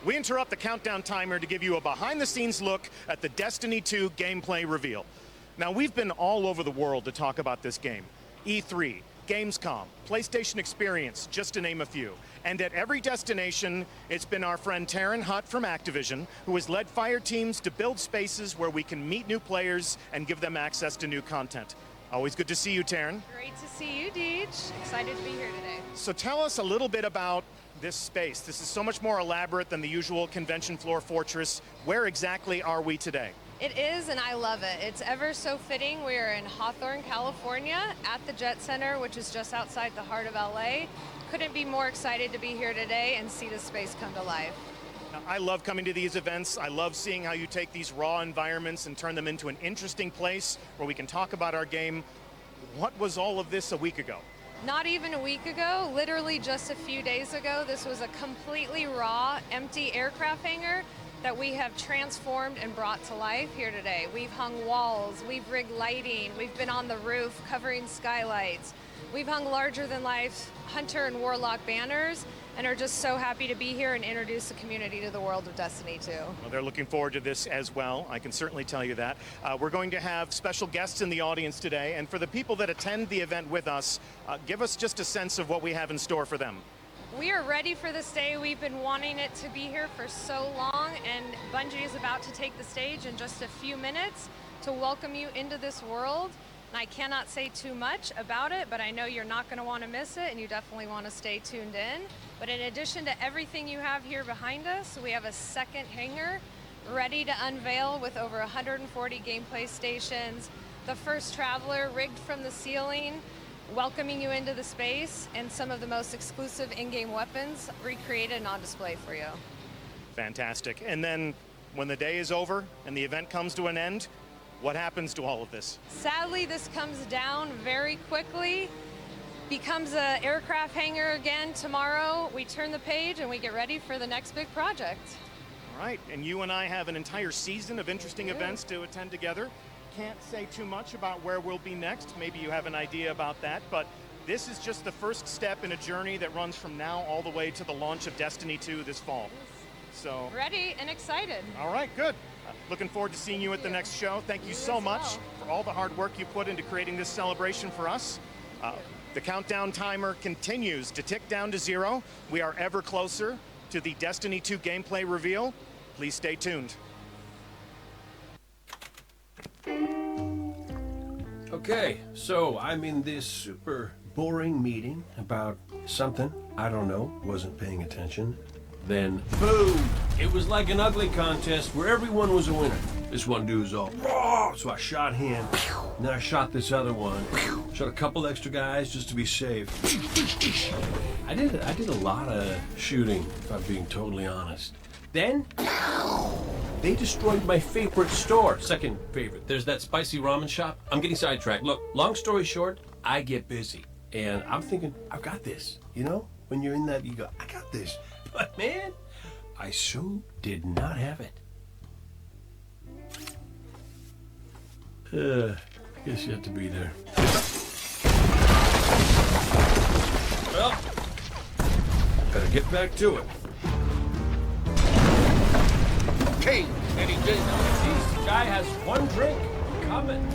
we interrupt the countdown timer to give you a behind-the-scenes look at the Destiny 2 gameplay reveal. Now, we've been all over the world to talk about this game. E3, Gamescom, PlayStation Experience, just to name a few. And at every destination, it's been our friend Taryn Hutt from Activision, who has led fire teams to build spaces where we can meet new players and give them access to new content. Always good to see you, Taryn. Great to see you, Deej. Excited to be here today. So tell us a little bit about this space. This is so much more elaborate than the usual convention floor fortress. Where exactly are we today? It is, and I love it. It's ever so fitting. We are in Hawthorne, California, at the Jet Center, which is just outside the heart of LA. Couldn't be more excited to be here today and see this space come to life. Now, I love coming to these events. I love seeing how you take these raw environments and turn them into an interesting place where we can talk about our game. What was all of this a week ago? Not even a week ago, literally just a few days ago, this was a completely raw, empty aircraft hangar that we have transformed and brought to life here today. We've hung walls, we've rigged lighting, we've been on the roof covering skylights. We've hung larger-than-life Hunter and Warlock banners and are just so happy to be here and introduce the community to the world of Destiny 2. Well, they're looking forward to this as well. I can certainly tell you that. We're going to have special guests in the audience today, and for the people that attend the event with us, give us just a sense of what we have in store for them. We are ready for this day. We've been wanting it to be here for so long, and Bungie is about to take the stage in just a few minutes to welcome you into this world. And I cannot say too much about it, but I know you're not going to want to miss it, and you definitely want to stay tuned in. But in addition to everything you have here behind us, we have a second hangar ready to unveil with over 140 gameplay stations, the first Traveler rigged from the ceiling, welcoming you into the space, and some of the most exclusive in-game weapons recreated and on display for you. Fantastic. And then when the day is over and the event comes to an end, what happens to all of this? Sadly, this comes down very quickly, becomes an aircraft hangar again tomorrow. We turn the page and we get ready for the next big project. All right, and you and I have an entire season of interesting events to attend together. Can't say too much about where we'll be next. Maybe you have an idea about that, but this is just the first step in a journey that runs from now all the way to the launch of Destiny 2 this fall. So ready and excited. All right, good. Looking forward to seeing you at the next show. Thank you so much for all the hard work you put into creating this celebration for us. The countdown timer continues to tick down to 0. We are ever closer to the Destiny 2 gameplay reveal. Please stay tuned. Okay, so I'm in this super boring meeting about something, I don't know, wasn't paying attention. Then, boom! It was like an ugly contest where everyone was a winner. This one dude was all, raw, so I shot him. And then I shot this other one. Shot a couple extra guys just to be safe. I did a lot of shooting, if I'm being totally honest. Then, they destroyed my favorite store. Second favorite. There's that spicy ramen shop. I'm getting sidetracked. Look, long story short, I get busy. And I'm thinking, I've got this. You know? When you're in that, you go, I got this. But man, I so did not have it. Guess you have to be there. Well, better get back to it. Okay, Eddie J. This guy has one drink. Coming.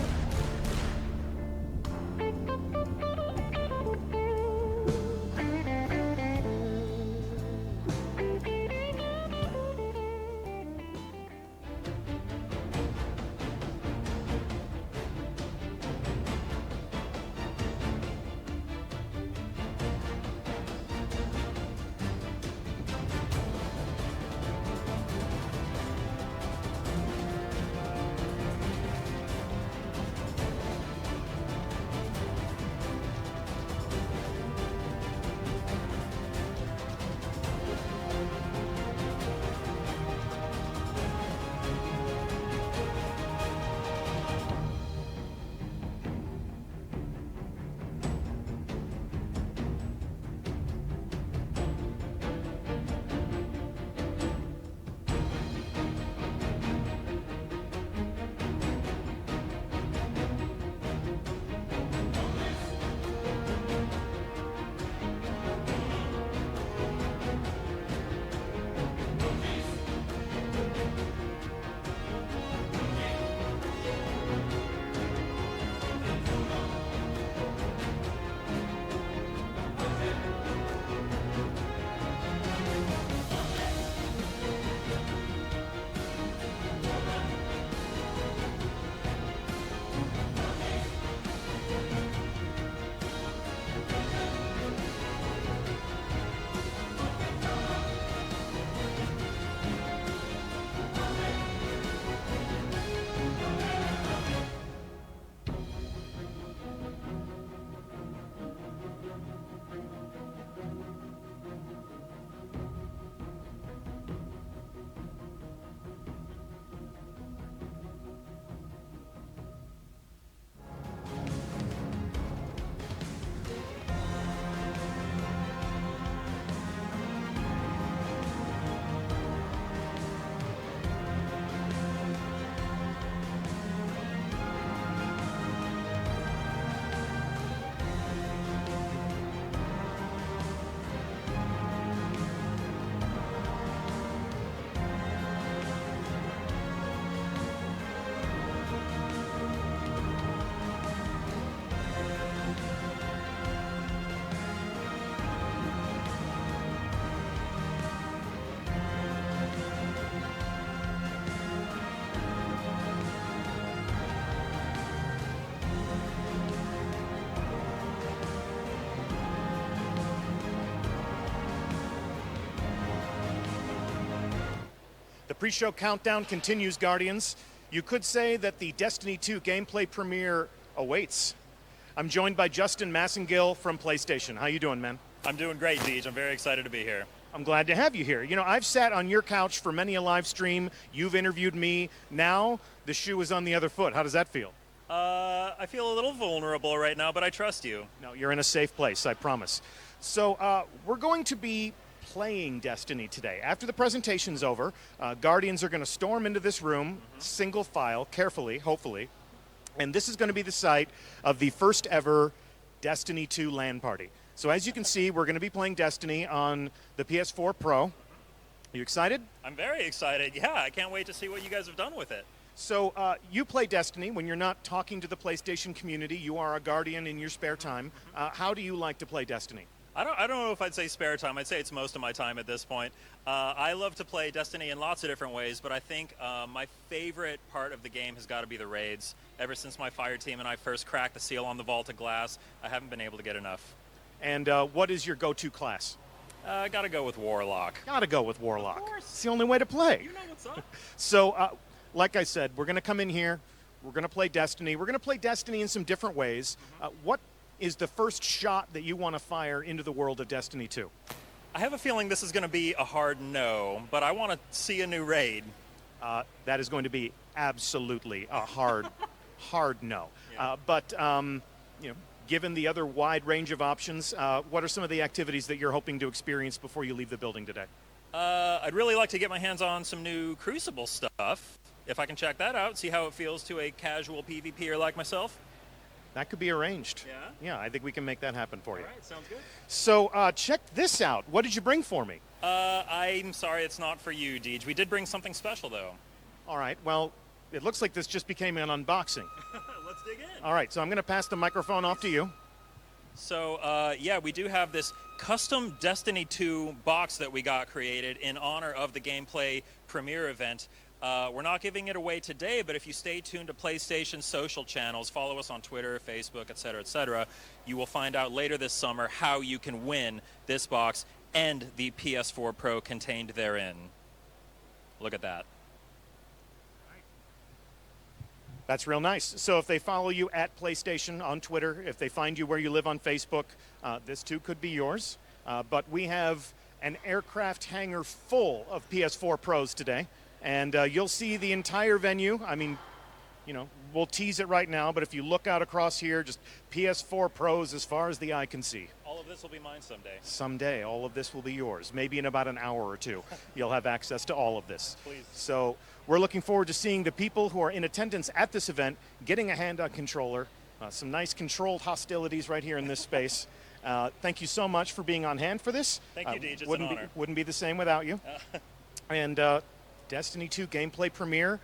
pre-show countdown continues, Guardians. You could say that the Destiny 2 gameplay premiere awaits. I'm joined by Justin Massengill from PlayStation. How you doing, man? I'm doing great, Deej. I'm very excited to be here. I'm glad to have you here. You know, I've sat on your couch for many a live stream. You've interviewed me. Now the shoe is on the other foot. How does that feel? I feel a little vulnerable right now, but I trust you. No, you're in a safe place, I promise. So we're going to be playing Destiny today. After the presentation's over, Guardians are going to storm into this room, single file, carefully, hopefully. And this is going to be the site of the first ever Destiny 2 LAN party. So as you can see, we're going to be playing Destiny on the PS4 Pro. Are you excited? I'm very excited. Yeah, I can't wait to see what you guys have done with it. So you play Destiny when you're not talking to the PlayStation community. You are a Guardian in your spare time. How do you like to play Destiny? I don't know if I'd say spare time. I'd say it's most of my time at this point. I love to play Destiny in lots of different ways, but I think my favorite part of the game has got to be the raids. Ever since my fire team and I first cracked the seal on the Vault of Glass, I haven't been able to get enough. And what is your go-to class? Gotta go with Warlock. Gotta go with Warlock. Of course. It's the only way to play. You know what's up. So, like I said, we're going to come in here. We're going to play Destiny. We're going to play Destiny in some different ways. What is the first shot that you want to fire into the world of Destiny 2? I have a feeling this is going to be a hard no, but I want to see a new raid. That is going to be absolutely a hard, hard no. Yeah. But you know, given the other wide range of options, what are some of the activities that you're hoping to experience before you leave the building today? I'd really like to get my hands on some new Crucible stuff. If I can check that out, see how it feels to a casual PvPer like myself. That could be arranged. Yeah? Yeah, I think we can make that happen for you. All right, sounds good. So check this out. What did you bring for me? I'm sorry it's not for you, Deej. We did bring something special, though. All right, well, it looks like this just became an unboxing. Let's dig in. All right, so I'm going to pass the microphone off to you. So, yeah, we do have this custom Destiny 2 box that we got created in honor of the gameplay premiere event. We're not giving it away today, but if you stay tuned to PlayStation social channels, follow us on Twitter, Facebook, etc., you will find out later this summer how you can win this box and the PS4 Pro contained therein. Look at that. That's real nice. So if they follow you at PlayStation on Twitter, if they find you where you live on Facebook, this too could be yours. But we have an aircraft hangar full of PS4 Pros today. And you'll see the entire venue. I mean, you know, we'll tease it right now, but if you look out across here, just PS4 Pros as far as the eye can see. All of this will be mine someday. Someday, all of this will be yours. Maybe in about an hour or two, you'll have access to all of this. Please. So we're looking forward to seeing the people who are in attendance at this event getting a hand on controller. Some nice controlled hostilities right here in this space. Thank you so much for being on hand for this. Thank you, Deej. It's an honor. Wouldn't be the same without you. And Destiny 2 gameplay premiere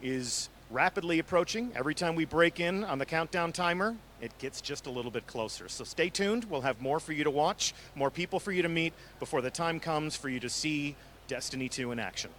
is rapidly approaching. Every time we break in on the countdown timer, it gets just a little bit closer. So stay tuned. We'll have more for you to watch, more people for you to meet before the time comes for you to see Destiny 2 in action.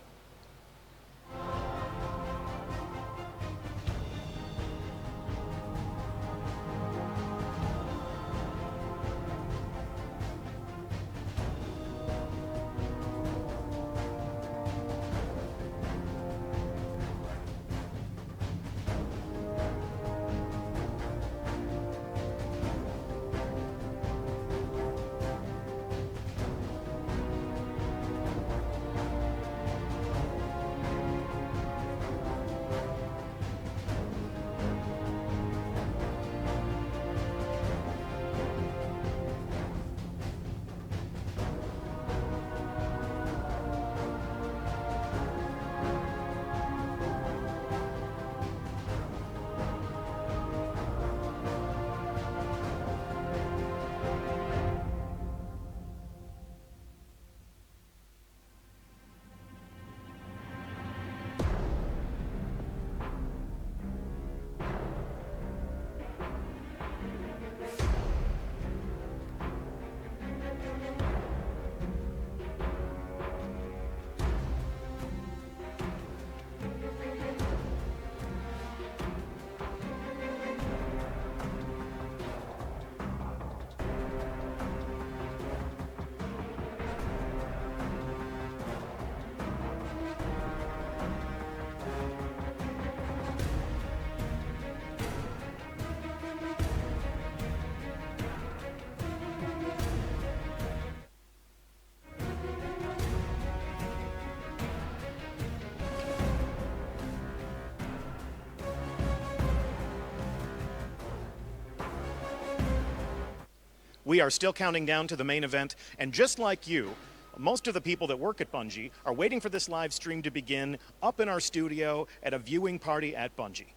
We are still counting down to the main event, and just like you, most of the people that work at Bungie are waiting for this live stream to begin up in our studio at a viewing party at Bungie.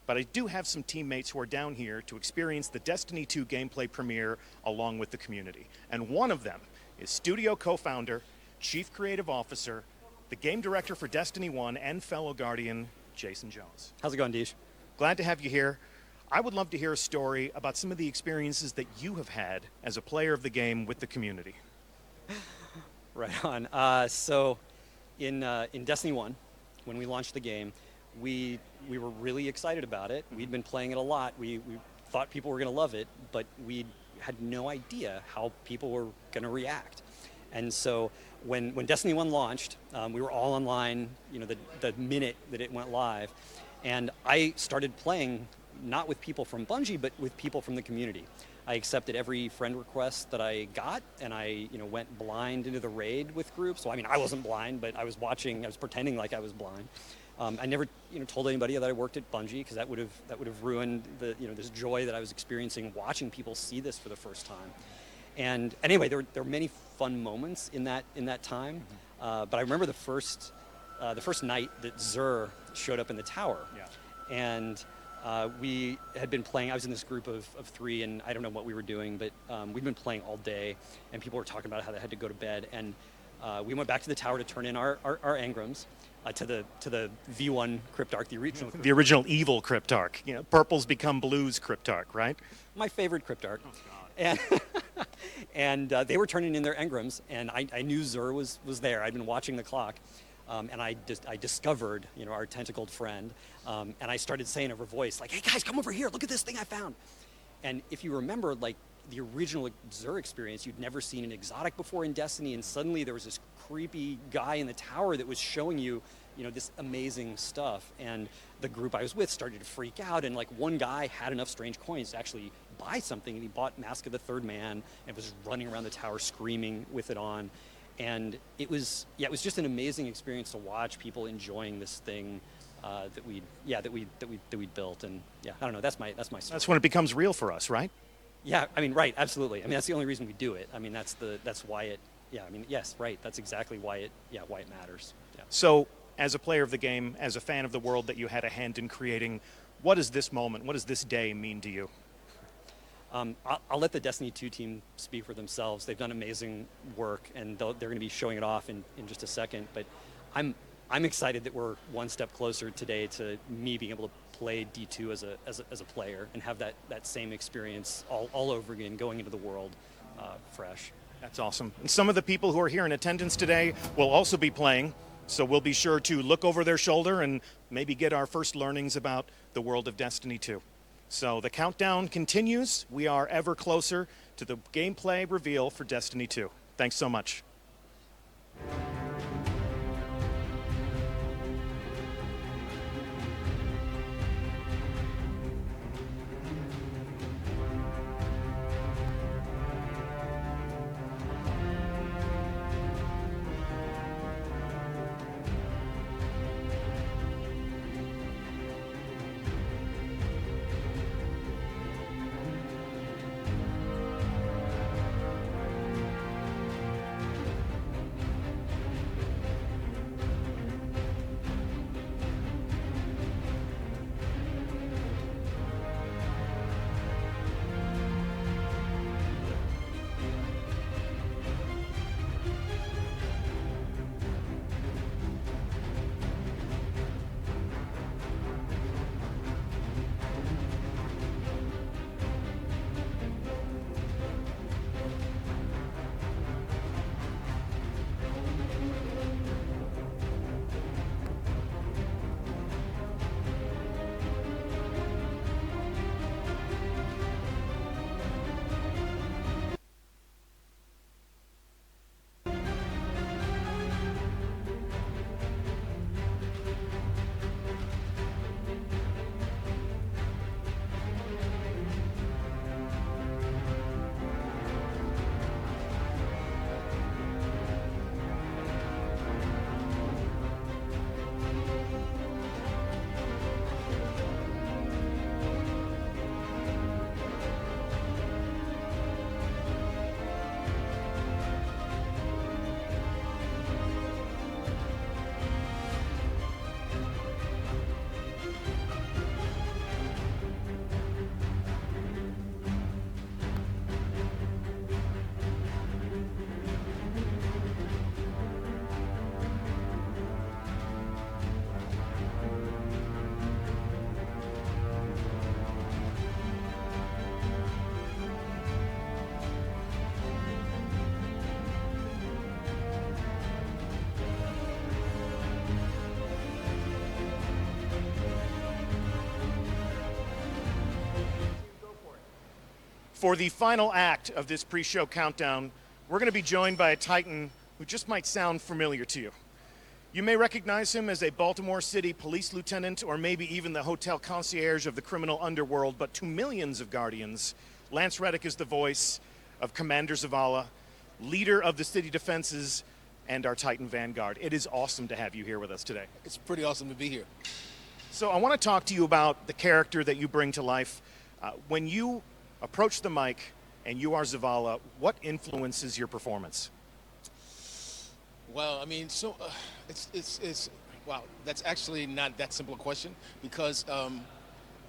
But I do have some teammates who are down here to experience the Destiny 2 gameplay premiere along with the community. And one of them is studio co-founder, chief creative officer, the game director for Destiny 1, and fellow Guardian, Jason Jones. How's it going, Deej? Glad to have you here. I would love to hear a story about some of the experiences that you have had as a player of the game with the community. Right on. So in Destiny 1, when we launched the game, we were really excited about it. We'd been playing it a lot. We thought people were going to love it, but we had no idea how people were going to react. And so when Destiny 1 launched, we were all online, you know, the minute that it went live. And I started playing not with people from Bungie, but with people from the community. I accepted every friend request that I got, and I went blind into the raid with groups. So I mean, I wasn't blind, but I was watching, I was pretending like I was blind. I never told anybody that I worked at Bungie, because that would have ruined the this joy that I was experiencing watching people see this for the first time. And anyway, there were many fun moments in that time. But I remember the first night that Xur showed up in the tower. Yeah. And we had been playing. I was in this group of 3, and I don't know what we were doing, but we'd been playing all day, and people were talking about how they had to go to bed. And we went back to the tower to turn in our engrams to the V1 Cryptarch, the original. The original evil Cryptarch. You know, purple's become blue's Cryptarch, right? My favorite Cryptarch. Oh, God. And they were turning in their engrams, and I knew Xur was there. I'd been watching the clock. And I discovered, our tentacled friend, and I started saying over voice, like, "Hey guys, come over here! Look at this thing I found!" And if you remember, like the original Xur experience, you'd never seen an exotic before in Destiny, and suddenly there was this creepy guy in the tower that was showing you, this amazing stuff. And the group I was with started to freak out, and like one guy had enough strange coins to actually buy something, and he bought Mask of the Third Man and was running around the tower screaming with it on. And it was just an amazing experience to watch people enjoying this thing that we built. And yeah, I don't know, that's my story. That's when it becomes real for us, right? Yeah, I mean, right, absolutely. I mean, that's the only reason we do it. I mean, that's why it. Yeah, I mean, yes, right. That's exactly why it matters. Yeah. So, as a player of the game, as a fan of the world that you had a hand in creating, what is this moment? What does this day mean to you? I'll let the Destiny 2 team speak for themselves. They've done amazing work, and they're going to be showing it off in just a second. But I'm excited that we're one step closer today to me being able to play D2 as a player and have that same experience all over again, going into the world fresh. That's awesome. And some of the people who are here in attendance today will also be playing, so we'll be sure to look over their shoulder and maybe get our first learnings about the world of Destiny 2. So the countdown continues. We are ever closer to the gameplay reveal for Destiny 2. Thanks so much. For the final act of this pre-show countdown, we're going to be joined by a Titan who just might sound familiar to you. You may recognize him as a Baltimore City police lieutenant or maybe even the hotel concierge of the criminal underworld, but to millions of Guardians, Lance Reddick is the voice of Commander Zavala, leader of the city defenses, and our Titan Vanguard. It is awesome to have you here with us today. It's pretty awesome to be here. So I want to talk to you about the character that you bring to life. When you approach the mic and you are Zavala, what influences your performance? Well, I mean, so it's wow. That's actually not that simple a question because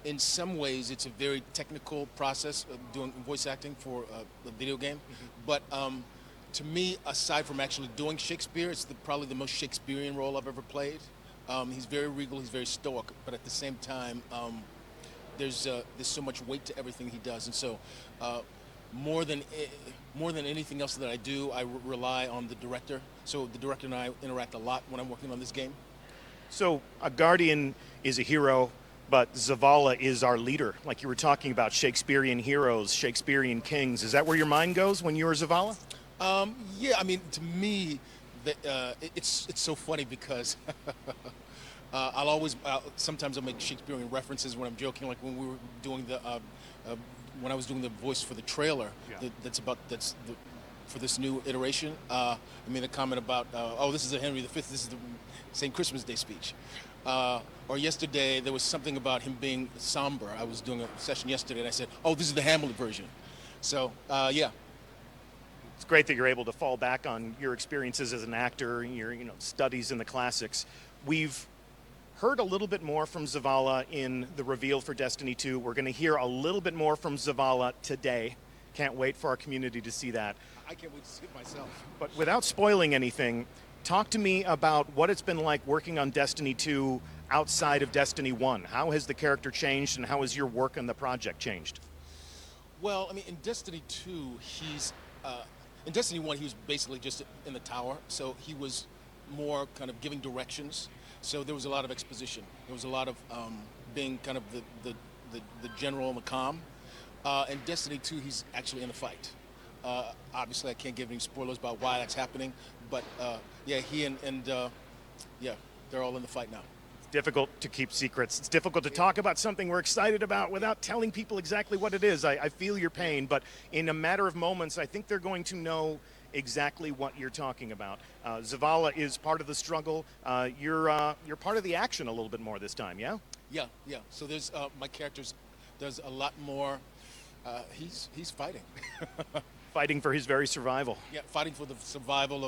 in some ways it's a very technical process of doing voice acting for a video game. But to me, aside from actually doing Shakespeare, it's probably the most Shakespearean role I've ever played. He's very regal, he's very stoic, but at the same time, there's so much weight to everything he does, and so more than anything else that I do, I rely on the director. So the director and I interact a lot when I'm working on this game. So a Guardian is a hero, but Zavala is our leader. Like you were talking about Shakespearean heroes, Shakespearean kings. Is that where your mind goes when you're Zavala? Yeah, I mean, to me, it's so funny because sometimes I'll make Shakespearean references when I'm joking, like when we were doing when I was doing the voice for the trailer. Yeah. For this new iteration. I made a comment about, oh, this is a Henry V, this is the St. Christmas Day speech. Or yesterday, there was something about him being somber. I was doing a session yesterday, and I said, oh, this is the Hamlet version. So, yeah. It's great that you're able to fall back on your experiences as an actor, your studies in the classics. We've heard a little bit more from Zavala in the reveal for Destiny 2. We're going to hear a little bit more from Zavala today. Can't wait for our community to see that. I can't wait to see it myself. But without spoiling anything, talk to me about what it's been like working on Destiny 2 outside of Destiny 1. How has the character changed, and how has your work on the project changed? Well, I mean, in Destiny 2, in Destiny 1, he was basically just in the tower, so he was more kind of giving directions. So there was a lot of exposition. There was a lot of being kind of the general in the comm. In Destiny 2, he's actually in the fight. Obviously, I can't give any spoilers about why that's happening, but yeah, he and yeah, they're all in the fight now. It's difficult to keep secrets. It's difficult to talk about something we're excited about without telling people exactly what it is. I feel your pain, but in a matter of moments, I think they're going to know exactly what you're talking about. Zavala is part of the struggle. You're part of the action a little bit more this time, yeah? Yeah. So there's my character's does a lot more. He's fighting. Fighting for his very survival. Yeah, fighting for the survival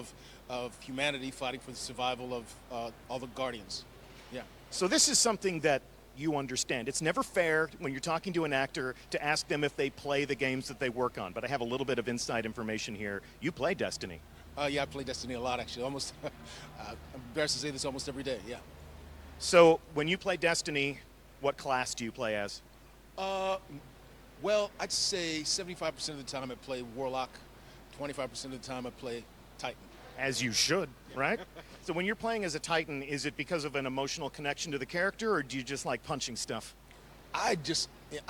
of humanity, fighting for the survival of all the Guardians. Yeah. So this is something that you understand. It's never fair when you're talking to an actor to ask them if they play the games that they work on, but I have a little bit of inside information here. You play Destiny. Yeah, I play Destiny a lot, actually. Almost, I'm embarrassed to say this, almost every day, yeah. So when you play Destiny, what class do you play as? Well, I'd say 75% of the time I play Warlock, 25% of the time I play Titan. As you should, right? So when you're playing as a Titan, is it because of an emotional connection to the character, or do you just like punching stuff? I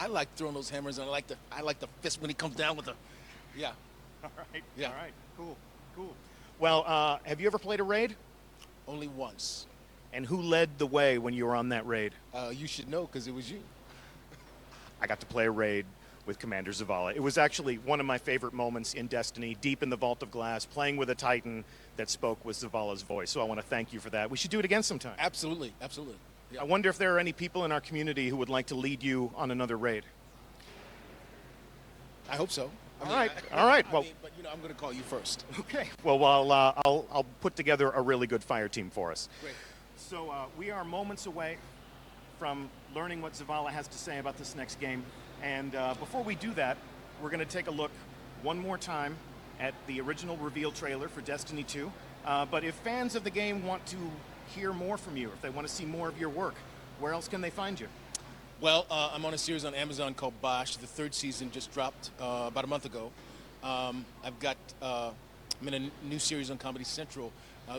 like throwing those hammers, and I like the fist when he comes down with the, yeah. All right. Yeah. All right. Cool. Well, have you ever played a raid? Only once. And who led the way when you were on that raid? You should know, because it was you. I got to play a raid with Commander Zavala. It was actually one of my favorite moments in Destiny, deep in the Vault of Glass, playing with a Titan that spoke with Zavala's voice. So I want to thank you for that. We should do it again sometime. Absolutely. Yeah. I wonder if there are any people in our community who would like to lead you on another raid. I hope so. All right. Well, but I'm going to call you first. Okay. Well, I'll put together a really good fire team for us. Great. So we are moments away from learning what Zavala has to say about this next game. And before we do that, we're going to take a look one more time at the original reveal trailer for Destiny 2. But if fans of the game want to hear more from you, if they want to see more of your work, where else can they find you? Well, I'm on a series on Amazon called Bosch. The third season just dropped about a month ago. I'm in a new series on Comedy Central.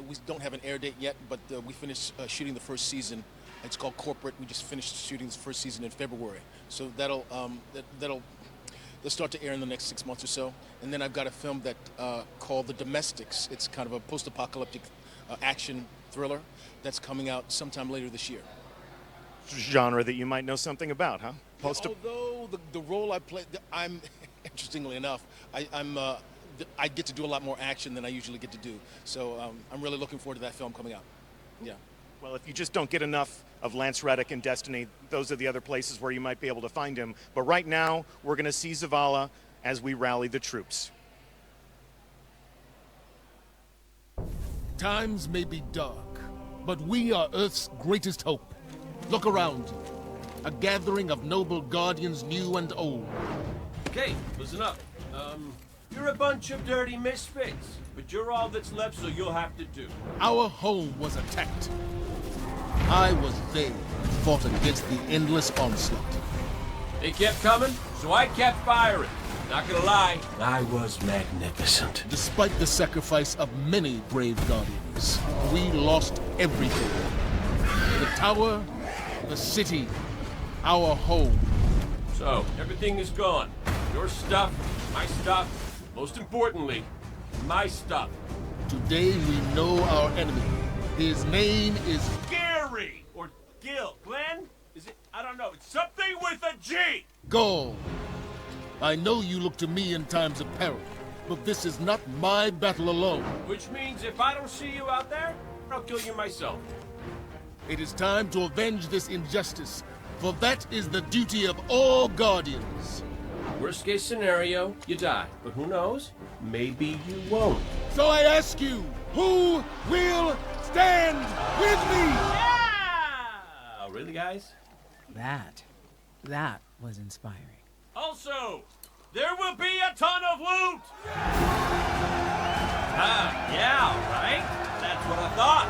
We don't have an air date yet, but we finished shooting the first season. It's called Corporate. We just finished shooting the first season in February. So that'll they'll start to air in the next 6 months or so. And then I've got a film that called The Domestics. It's kind of a post-apocalyptic action thriller that's coming out sometime later this year. Genre that you might know something about, huh? Although the role I play, I'm interestingly enough, I get to do a lot more action than I usually get to do. So I'm really looking forward to that film coming out. Yeah. Well, if you just don't get enough of Lance Reddick and Destiny, those are the other places where you might be able to find him. But right now, we're going to see Zavala as we rally the troops. Times may be dark, but we are Earth's greatest hope. Look around you. A gathering of noble guardians new and old. Okay, listen up. You're a bunch of dirty misfits, but you're all that's left, so you'll have to do. Our home was attacked. I was there and fought against the endless onslaught. They kept coming, so I kept firing. Not gonna lie, I was magnificent. Despite the sacrifice of many brave guardians, we lost everything. The tower, the city, our home. So, everything is gone. Your stuff, my stuff, most importantly, my stuff. Today we know our enemy. His name is Gary! Or Gil. Glenn? Is it? I don't know. It's something with a G! Gaul. I know you look to me in times of peril, but this is not my battle alone. Which means if I don't see you out there, I'll kill you myself. It is time to avenge this injustice, for that is the duty of all guardians. Worst case scenario, you die. But who knows? Maybe you won't. So I ask you, who will stand with me? Yeah! Really, guys? That was inspiring. Also, there will be a ton of loot! Yeah, right? That's what I thought.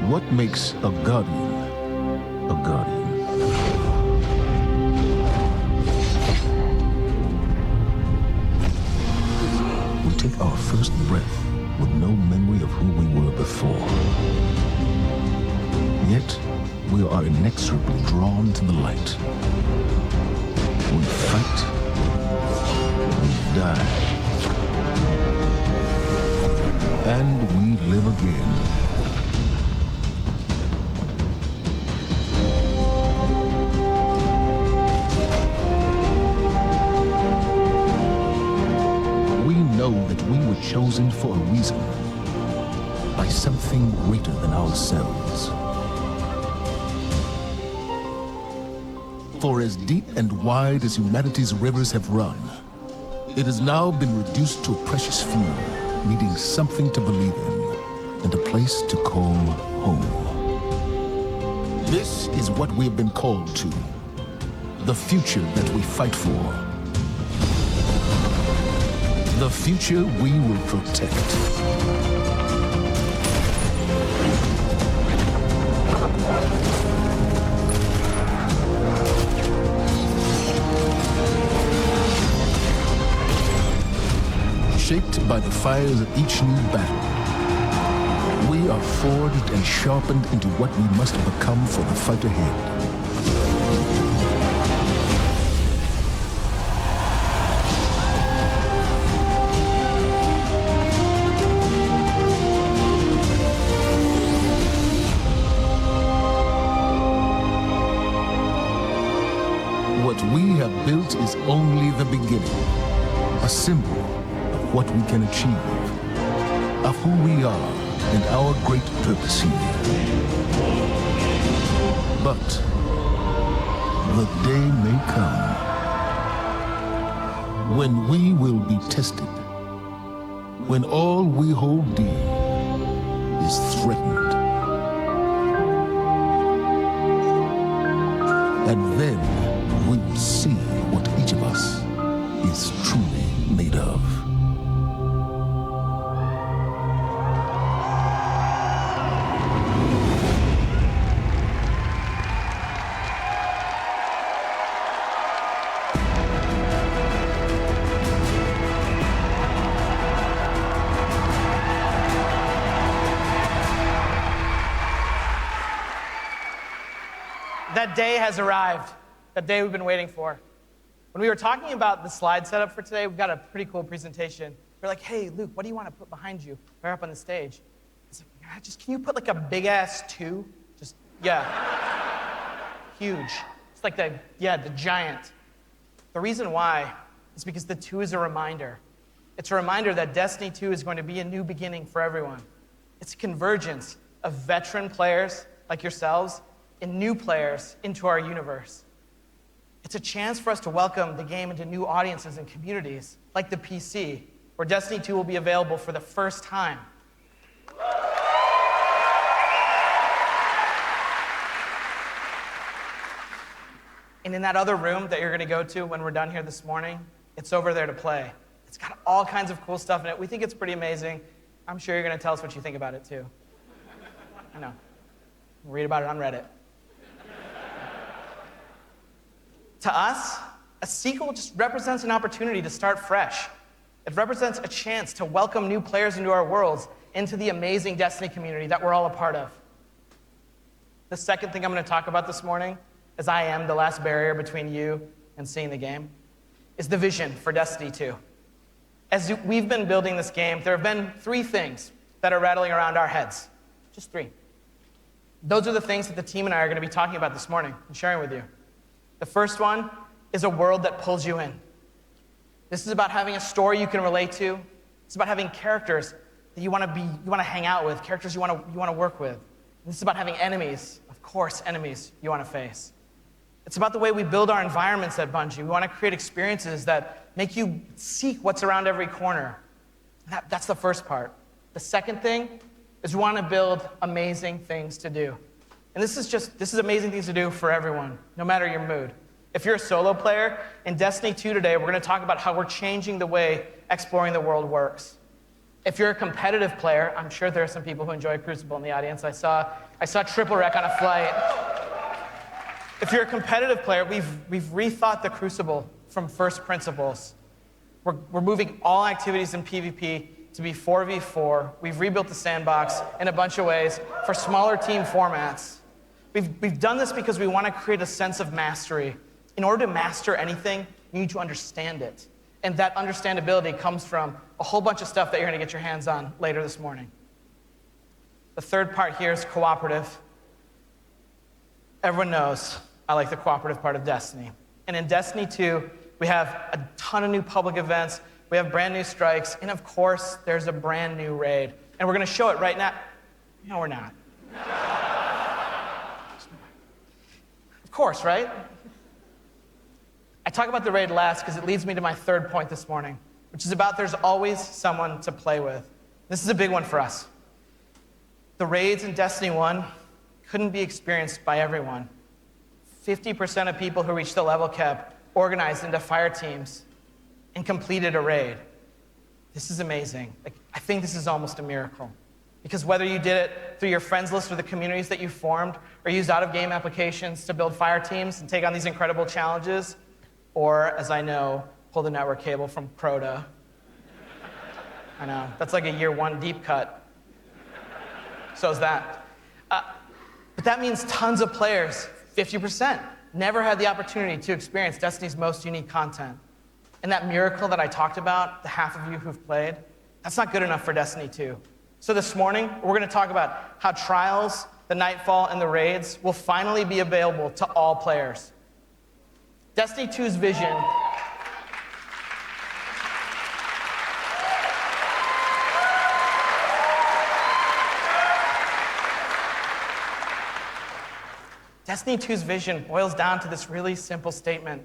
What makes a guardian a guardian? We take our first breath with no memory of who we were before. Yet, we are inexorably drawn to the light. We fight, we die, and we live again. We know that we were chosen for a reason, by something greater than ourselves. For as deep and wide as humanity's rivers have run, it has now been reduced to a precious few, needing something to believe in and a place to call home. This is what we have been called to, the future that we fight for, the future we will protect. Shaped by the fires of each new battle, we are forged and sharpened into what we must become for the fight ahead. What we have built is only the beginning, a symbol of what we can achieve, of who we are and our great purpose here. But the day may come when we will be tested, when all we hold dear is threatened. And then we will see what each of us is truly made of. That day has arrived, that day we've been waiting for. When we were talking about the slide setup for today, we've got a pretty cool presentation. We're like, hey, Luke, what do you want to put behind you right up on the stage? It's like, just can you put like a big-ass 2? Just, yeah. Huge. It's like the giant. The reason why is because the 2 is a reminder. It's a reminder that Destiny 2 is going to be a new beginning for everyone. It's a convergence of veteran players like yourselves and new players into our universe. It's a chance for us to welcome the game into new audiences and communities, like the PC, where Destiny 2 will be available for the first time. And in that other room that you're gonna go to when we're done here this morning, it's over there to play. It's got all kinds of cool stuff in it. We think it's pretty amazing. I'm sure you're gonna tell us what you think about it too. I know. Read about it on Reddit. To us, a sequel just represents an opportunity to start fresh. It represents a chance to welcome new players into our worlds, into the amazing Destiny community that we're all a part of. The second thing I'm going to talk about this morning, as I am the last barrier between you and seeing the game, is the vision for Destiny 2. As we've been building this game, there have been 3 things that are rattling around our heads. Just 3. Those are the things that the team and I are going to be talking about this morning and sharing with you. The first one is a world that pulls you in. This is about having a story you can relate to. It's about having characters that you want to hang out with, characters you want to work with. This is about having enemies, of course, enemies you want to face. It's about the way we build our environments at Bungie. We want to create experiences that make you seek what's around every corner. That's the first part. The second thing is we want to build amazing things to do. And this is amazing things to do for everyone, no matter your mood. If you're a solo player, in Destiny 2 today, we're going to talk about how we're changing the way exploring the world works. If you're a competitive player, I'm sure there are some people who enjoy Crucible in the audience. I saw Triple Wreck on a flight. If you're a competitive player, we've rethought the Crucible from first principles. We're moving all activities in PvP to be 4v4. We've rebuilt the sandbox in a bunch of ways for smaller team formats. We've done this because we want to create a sense of mastery. In order to master anything, you need to understand it. And that understandability comes from a whole bunch of stuff that you're going to get your hands on later this morning. The third part here is cooperative. Everyone knows I like the cooperative part of Destiny. And in Destiny 2, we have a ton of new public events, we have brand new strikes, and of course, there's a brand new raid. And we're going to show it right now. No, we're not. Of course, right? I talk about the raid last because it leads me to my third point this morning, which is about there's always someone to play with. This is a big one for us. The raids in Destiny 1 couldn't be experienced by everyone. 50% of people who reached the level cap organized into fire teams and completed a raid. This is amazing. I think this is almost a miracle. Because whether you did it through your friends list or the communities that you formed, or used out-of-game applications to build fire teams and take on these incredible challenges, or, as I know, pull the network cable from Crota. I know, that's like a year one deep cut. So's that. But that means tons of players, 50%, never had the opportunity to experience Destiny's most unique content. And that miracle that I talked about, the half of you who've played, that's not good enough for Destiny 2. So this morning, we're going to talk about how Trials, the Nightfall, and the raids will finally be available to all players. Destiny 2's vision Destiny 2's vision boils down to this really simple statement.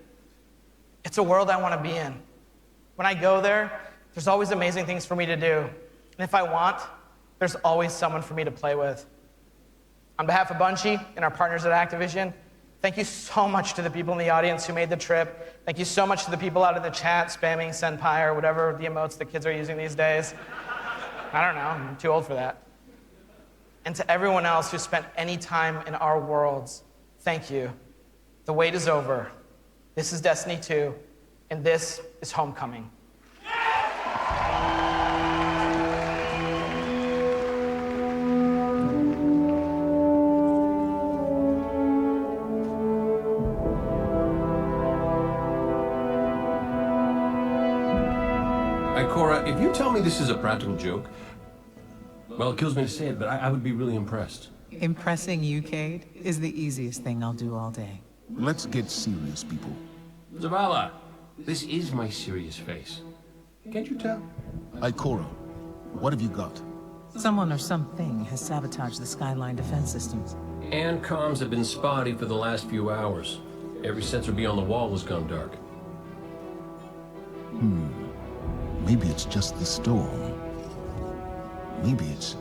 It's a world I want to be in. When I go there, there's always amazing things for me to do. And if I want, there's always someone for me to play with. On behalf of Bungie and our partners at Activision, thank you so much to the people in the audience who made the trip. Thank you so much to the people out in the chat spamming Senpai or whatever the emotes the kids are using these days. I don't know, I'm too old for that. And to everyone else who spent any time in our worlds, thank you. The wait is over. This is Destiny 2, and this is Homecoming. Cora, if you tell me this is a practical joke, well, it kills me to say it, but I would be really impressed. Impressing you, Cade, is the easiest thing I'll do all day. Let's get serious, people. Zavala, this is my serious face. Can't you tell? Ikora, what have you got? Someone or something has sabotaged the Skyline defense systems. And comms have been spotty for the last few hours. Every sensor beyond the wall has gone dark. Maybe it's just the storm. Maybe it's...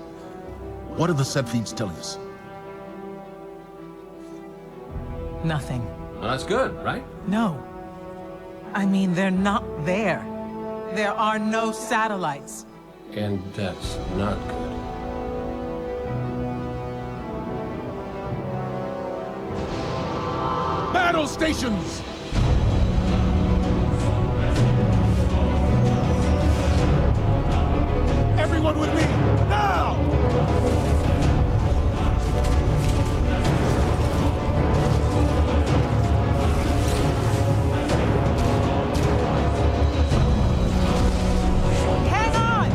What are the set feeds telling us? Nothing. Well, that's good, right? No. I mean, they're not there. There are no satellites. And that's not good. Battle stations! Everyone with me, now! Hang on!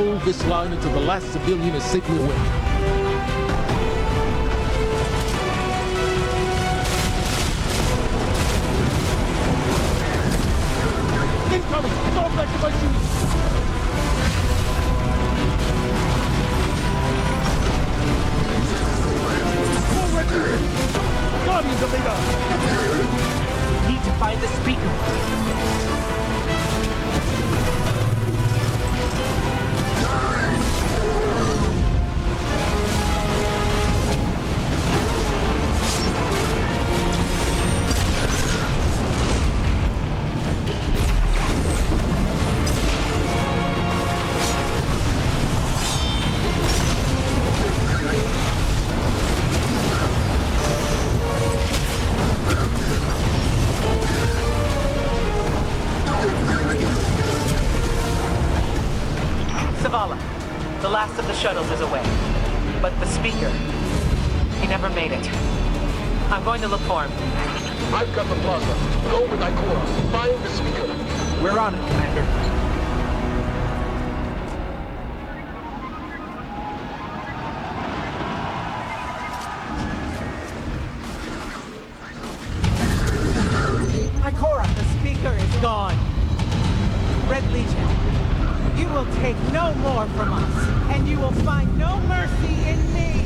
hold this line until the last civilian is safely away. Incoming! Fall back to my shoes! Guardians of Leader! Need to find the speaker. The last of the shuttles is away. But the speaker, he never made it. I'm going to look for him. I've got the plaza. Go with Ikora. Find the speaker. We're on it, Commander. Ikora, the speaker is gone. Red Legion, you will take no more from us, and you will find no mercy in me!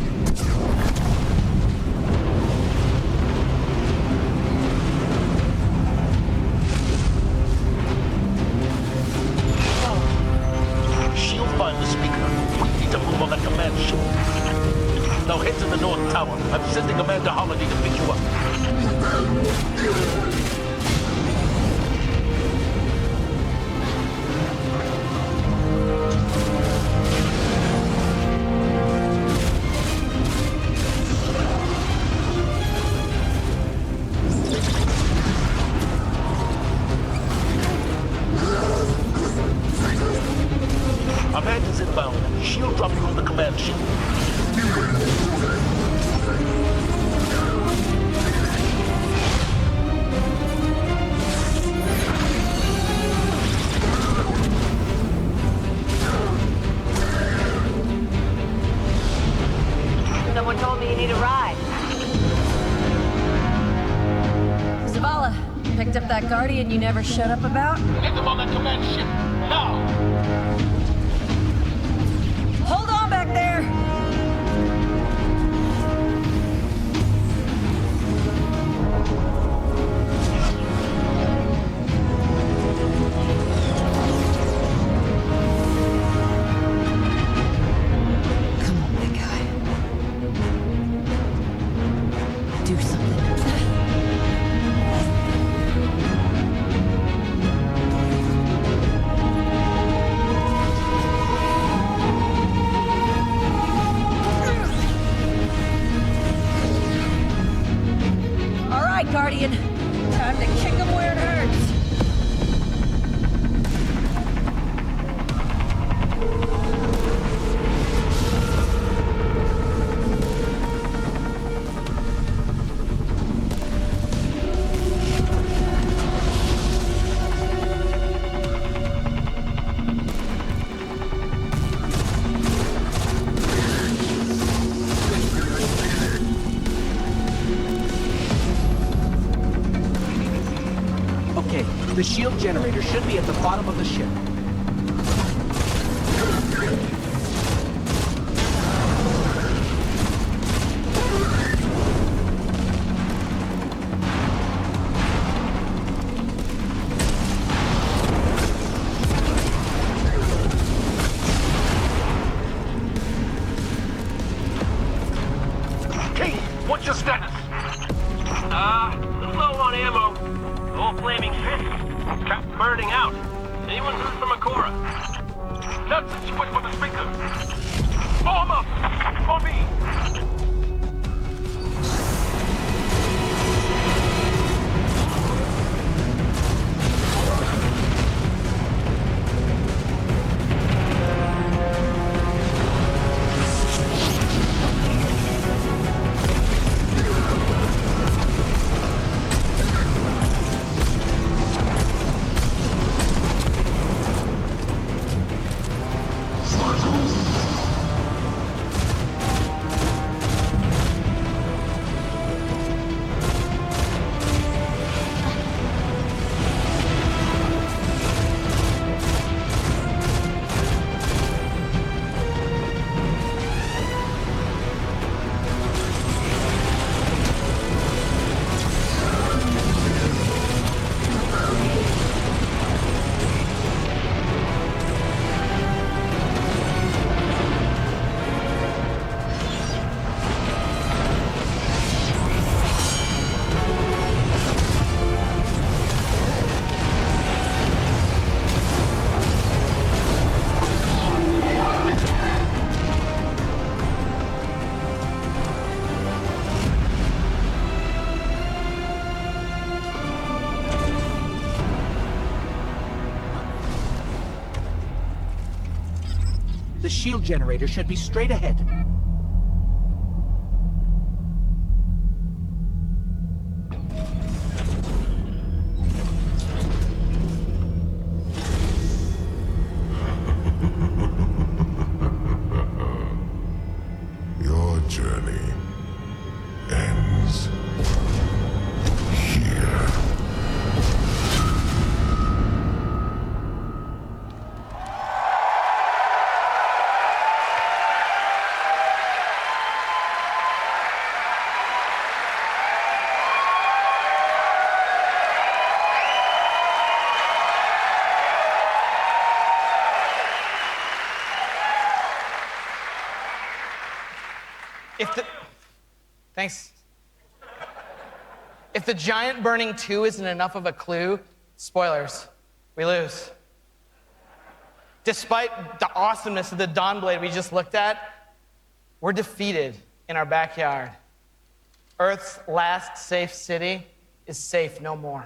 She'll find the speaker. We need to move on that command ship. Now head to the North Tower. I'm sending Commander Holiday to pick you up. Amanda's inbound. She'll drop you on the command ship. Someone told me you need a ride. Zavala, picked up that Guardian you never shut up about? Get them on that command ship, now! Hold on back there! Come on, big guy. Do something. Guardian, time to kick him where it hurts. The shield generator should be at the bottom of the ship. King, what's your status? Low on ammo. All flaming fish. Cap burning out. Anyone heard from Ikora? Nonsense, you wait for the speaker. Form up! For me! The shield generator should be straight ahead. Your journey ends here. Thanks. If the giant burning 2 isn't enough of a clue, spoilers, we lose. Despite the awesomeness of the Dawnblade we just looked at, we're defeated in our backyard. Earth's last safe city is safe no more.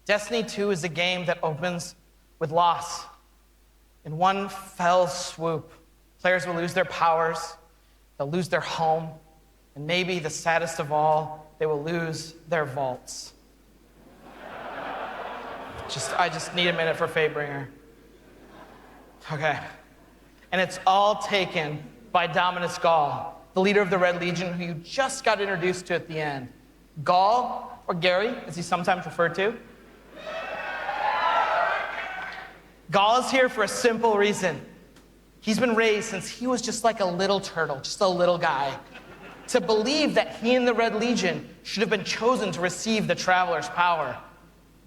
Destiny 2 is a game that opens with loss. In one fell swoop, players will lose their powers, they'll lose their home, and maybe the saddest of all, they will lose their vaults. I just need a minute for Fatebringer. Okay. And it's all taken by Dominus Gaul, the leader of the Red Legion, who you just got introduced to at the end. Gaul, or Gary, as he's sometimes referred to. Gaul is here for a simple reason. He's been raised since he was just like a little turtle, just a little guy, to believe that he and the Red Legion should have been chosen to receive the Traveler's power.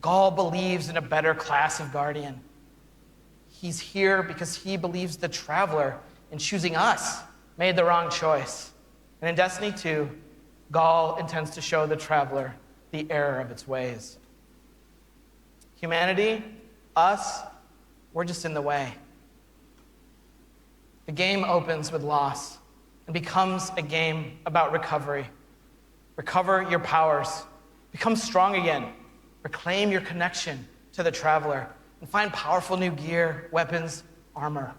Gaul believes in a better class of Guardian. He's here because he believes the Traveler, in choosing us, made the wrong choice. And in Destiny 2, Gaul intends to show the Traveler the error of its ways. Humanity, us, we're just in the way. The game opens with loss and becomes a game about recovery. Recover your powers. Become strong again. Reclaim your connection to the Traveler and find powerful new gear, weapons, armor.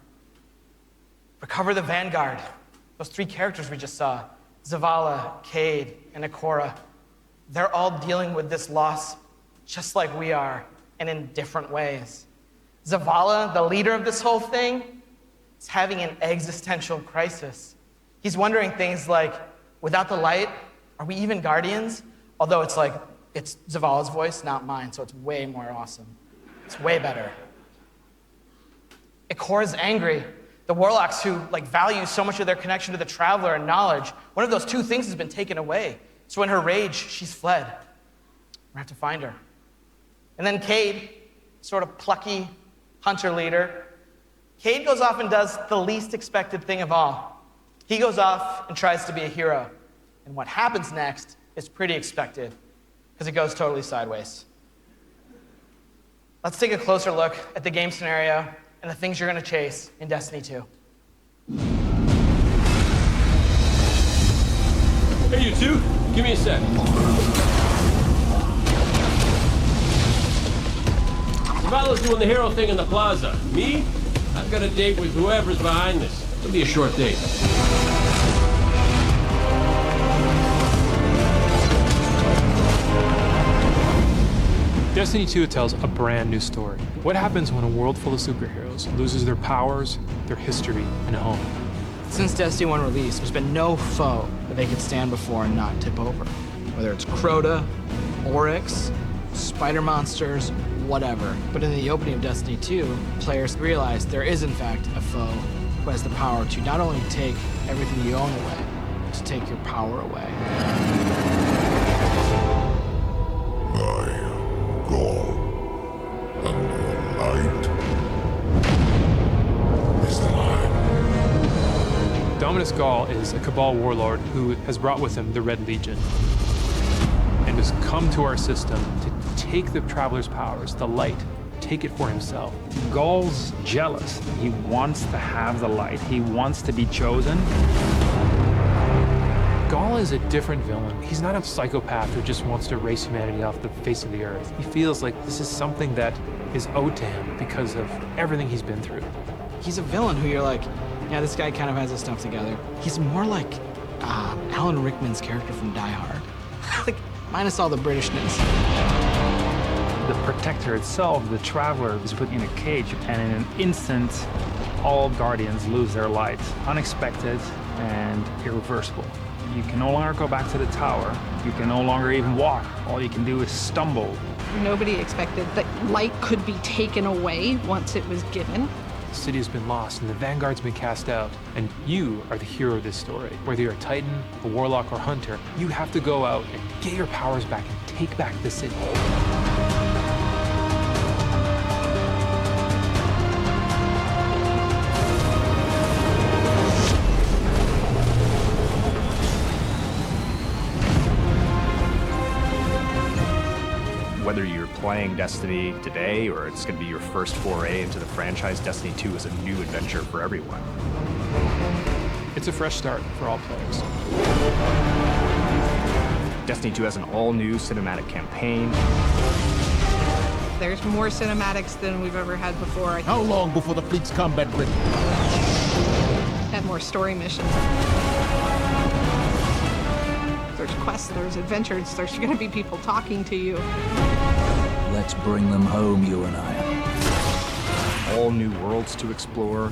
Recover the Vanguard. Those 3 characters we just saw, Zavala, Cade, and Ikora. They're all dealing with this loss just like we are, and in different ways. Zavala, the leader of this whole thing, is having an existential crisis. He's wondering things like, without the light, are we even Guardians? Although it's Zavala's voice, not mine, so it's way more awesome. It's way better. Ikora's angry. The Warlocks who value so much of their connection to the Traveler and knowledge, one of those 2 things has been taken away. So in her rage, she's fled. We have to find her. And then Cade, sort of plucky hunter leader, Cade goes off and does the least expected thing of all. He goes off and tries to be a hero. And what happens next is pretty expected, because it goes totally sideways. Let's take a closer look at the game scenario and the things you're going to chase in Destiny 2. Hey, you two, give me a sec. Zavala's doing the hero thing in the plaza. Me? I've got a date with whoever's behind this. It'll be a short date. Destiny 2 tells a brand new story. What happens when a world full of superheroes loses their powers, their history, and home? Since Destiny 1 release, there's been no foe that they could stand before and not tip over. Whether it's Crota, Oryx, spider monsters, whatever. But in the opening of Destiny 2, players realize there is in fact a foe who has the power to not only take everything you own away, but to take your power away. Gaul, and your light is mine. Dominus Gaul is a Cabal warlord who has brought with him the Red Legion and has come to our system to take the Traveler's powers, the light, take it for himself. Gaul's jealous. He wants to have the light. He wants to be chosen. Gaul is a different villain. He's not a psychopath who just wants to erase humanity off the face of the earth. He feels like this is something that is owed to him because of everything he's been through. He's a villain who you're like, yeah, this guy kind of has his stuff together. He's more like Alan Rickman's character from Die Hard. Like, minus all the Britishness. The Protector itself, the Traveler, is put in a cage, and in an instant, all Guardians lose their light. Unexpected and irreversible. You can no longer go back to the tower. You can no longer even walk. All you can do is stumble. Nobody expected that light could be taken away once it was given. The city has been lost and the Vanguard's been cast out. And you are the hero of this story. Whether you're a Titan, a Warlock, or Hunter, you have to go out and get your powers back and take back the city. Whether you're playing Destiny today or it's going to be your first foray into the franchise, Destiny 2 is a new adventure for everyone. It's a fresh start for all players. Destiny 2 has an all-new cinematic campaign. There's more cinematics than we've ever had before. How long before the fleet's combat ready? Have more story missions. There's quests, there's adventures, there's gonna be people talking to you. Let's bring them home, you and I. All new worlds to explore.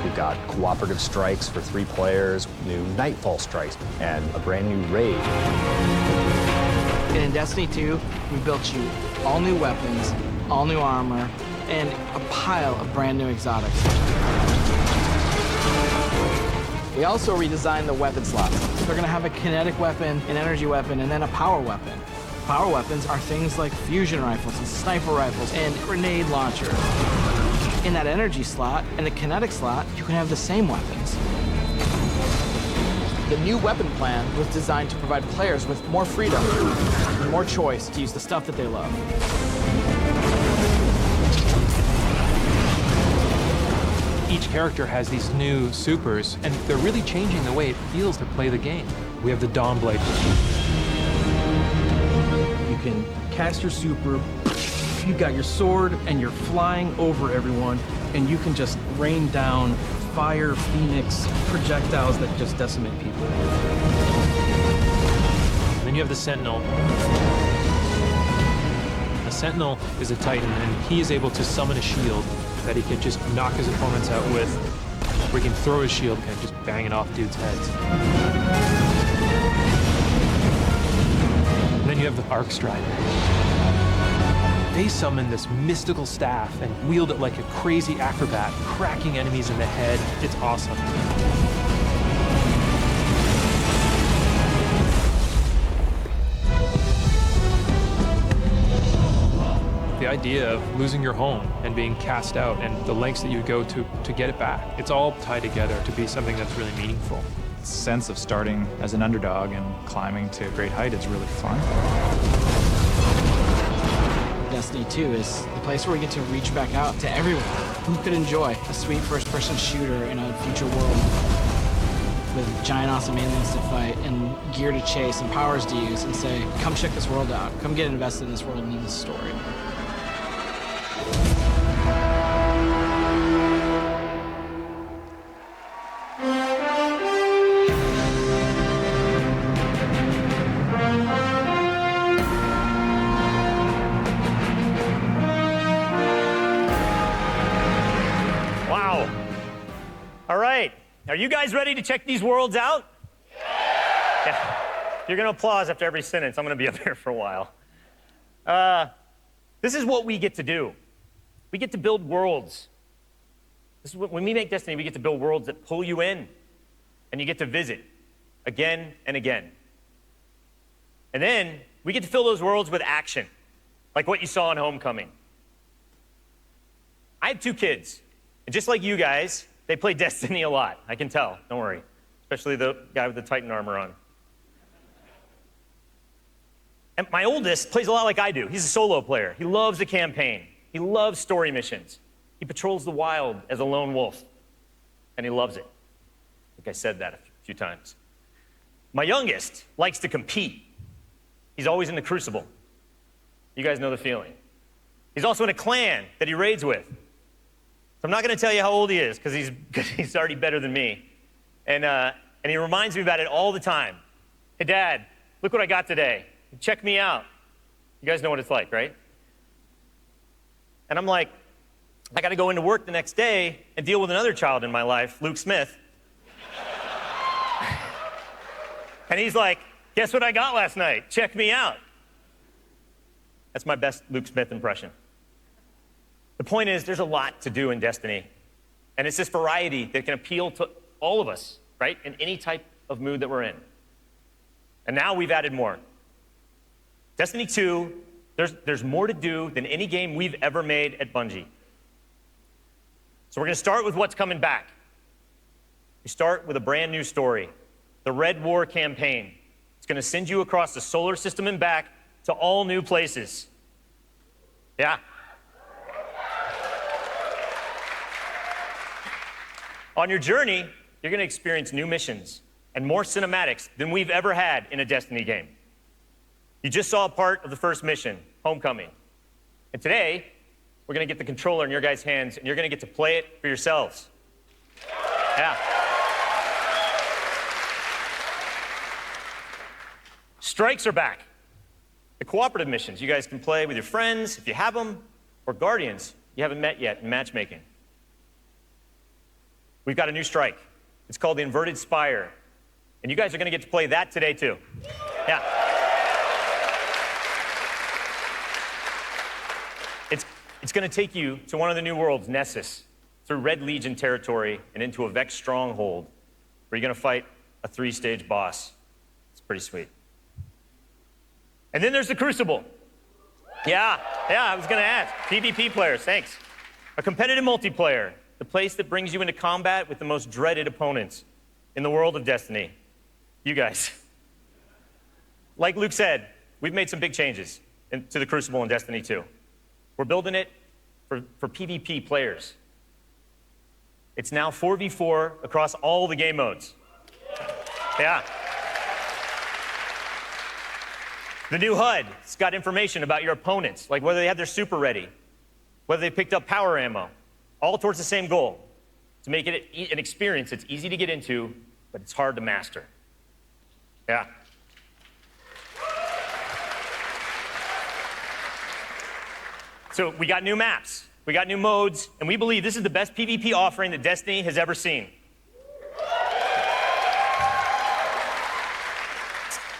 We've got cooperative strikes for 3 players, new Nightfall strikes, and a brand new raid. And in Destiny 2, we built you all new weapons, all new armor, and a pile of brand new exotics. We also redesigned the weapon slots. They're gonna have a kinetic weapon, an energy weapon, and then a power weapon. Power weapons are things like fusion rifles and sniper rifles and grenade launchers. In that energy slot and the kinetic slot, you can have the same weapons. The new weapon plan was designed to provide players with more freedom, and more choice to use the stuff that they love. Each character has these new supers, and they're really changing the way it feels to play the game. We have the Dawnblade. You can cast your super, you got your sword, and you're flying over everyone, and you can just rain down fire, phoenix, projectiles that just decimate people. And then you have the Sentinel. A Sentinel is a Titan, and he is able to summon a shield that he can just knock his opponents out with, or he can throw his shield and just bang it off dudes' heads. And then you have the Arc Strider. They summon this mystical staff and wield it like a crazy acrobat, cracking enemies in the head. It's awesome. The idea of losing your home and being cast out and the lengths that you go to get it back, it's all tied together to be something that's really meaningful. The sense of starting as an underdog and climbing to a great height is really fun. Destiny 2 is the place where we get to reach back out to everyone who could enjoy a sweet first-person shooter in a future world with giant awesome aliens to fight and gear to chase and powers to use and say, come check this world out, come get invested in this world and in this story. Wow. All right. Are you guys ready to check these worlds out? Yeah. You're going to applause after every sentence. I'm going to be up here for a while. This is what we get to do. We get to build worlds. This is when we make Destiny, we get to build worlds that pull you in, and you get to visit again and again. And then we get to fill those worlds with action, like what you saw in Homecoming. I have 2 kids, and just like you guys, they play Destiny a lot. I can tell, don't worry, especially the guy with the Titan armor on. And my oldest plays a lot like I do. He's a solo player. He loves the campaign. He loves story missions. He patrols the wild as a lone wolf, and he loves it. I think I said that a few times. My youngest likes to compete. He's always in the crucible. You guys know the feeling. He's also in a clan that he raids with. So I'm not going to tell you how old he is because he's already better than me. And he reminds me about it all the time. Hey, Dad, look what I got today. Check me out. You guys know what it's like, right? And I'm like, I got to go into work the next day and deal with another child in my life, Luke Smith. And he's like, guess what I got last night? Check me out. That's my best Luke Smith impression. The point is, there's a lot to do in Destiny. And it's this variety that can appeal to all of us, right? In any type of mood that we're in. And now we've added more. Destiny 2, there's more to do than any game we've ever made at Bungie. So we're going to start with what's coming back. We start with a brand new story, the Red War campaign. It's going to send you across the solar system and back to all new places. Yeah. On your journey, you're going to experience new missions and more cinematics than we've ever had in a Destiny game. You just saw a part of the first mission, Homecoming. And today, we're going to get the controller in your guys' hands, and you're going to get to play it for yourselves. Yeah. Strikes are back. The cooperative missions you guys can play with your friends, if you have them, or guardians you haven't met yet in matchmaking. We've got a new strike. It's called the Inverted Spire. And you guys are going to get to play that today, too. Yeah. It's going to take you to one of the new worlds, Nessus, through Red Legion territory and into a Vex stronghold, where you're going to fight a 3-stage boss. It's pretty sweet. And then there's the Crucible. Yeah, I was going to ask. PvP players, thanks. A competitive multiplayer, the place that brings you into combat with the most dreaded opponents in the world of Destiny. You guys. Like Luke said, we've made some big changes to the Crucible in Destiny 2. We're building it for PvP players. It's now 4v4 across all the game modes. Yeah. The new HUD, it's got information about your opponents, like whether they have their super ready, whether they picked up power ammo, all towards the same goal, to make it an experience that's easy to get into, but it's hard to master. Yeah. So we got new maps, we got new modes, and we believe this is the best PvP offering that Destiny has ever seen.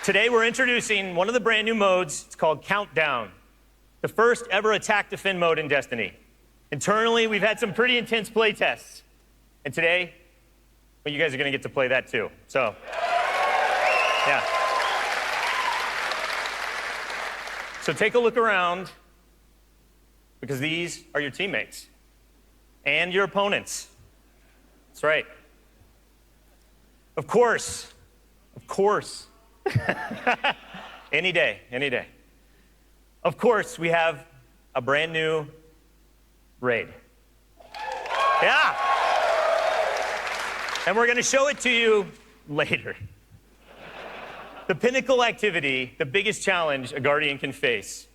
Today we're introducing one of the brand new modes. It's called Countdown, the first ever attack defend mode in Destiny. Internally, we've had some pretty intense play tests. And today, well, you guys are going to get to play that too. So, yeah. So take a look around, because these are your teammates and your opponents. That's right. Of course. Any day. Of course, we have a brand new raid. Yeah. And we're going to show it to you later. The pinnacle activity, the biggest challenge a Guardian can face.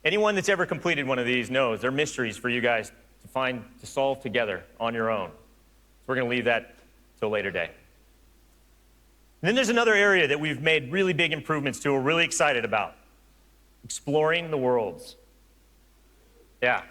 Anyone that's ever completed one of these knows they're mysteries for you guys to solve together on your own. So we're going to leave that till a later day. And then there's another area that we've made really big improvements to, we're really excited about. Exploring the worlds. Yeah.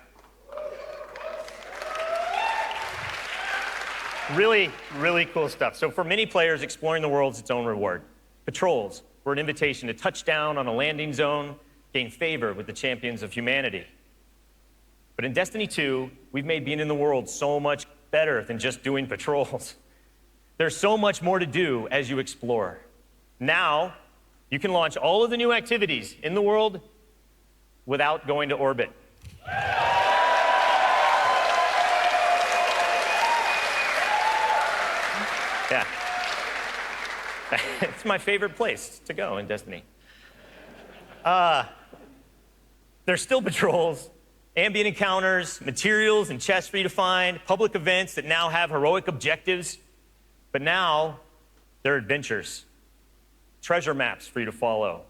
Really, really cool stuff. So for many players, exploring the world is its own reward. Patrols were an invitation to touch down on a landing zone, gain favor with the champions of humanity. But in Destiny 2, we've made being in the world so much better than just doing patrols. There's so much more to do as you explore. Now, you can launch all of the new activities in the world without going to orbit. Yeah. It's my favorite place to go in Destiny. There's still patrols, ambient encounters, materials and chests for you to find, public events that now have heroic objectives, but now they're adventures, treasure maps for you to follow.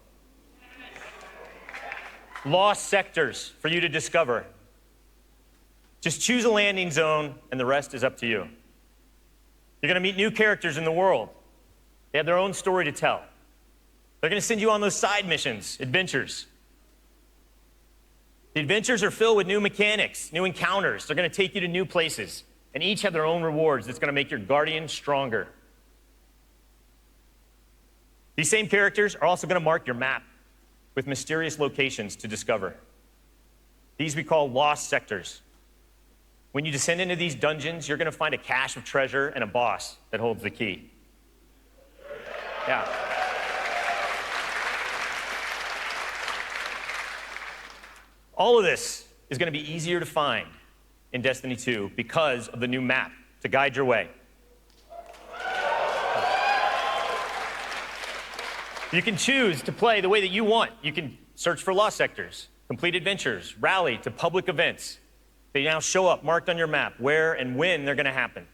lost sectors for you to discover. Just choose a landing zone, and the rest is up to you. You're going to meet new characters in the world. They have their own story to tell. They're going to send you on those side missions, adventures. The adventures are filled with new mechanics, new encounters. They're going to take you to new places, and each have their own rewards that's going to make your Guardian stronger. These same characters are also going to mark your map with mysterious locations to discover. These we call lost sectors. When you descend into these dungeons, you're going to find a cache of treasure and a boss that holds the key. Yeah. All of this is going to be easier to find in Destiny 2 because of the new map to guide your way. You can choose to play the way that you want. You can search for lost sectors, complete adventures, rally to public events. They now show up marked on your map where and when they're going to happen.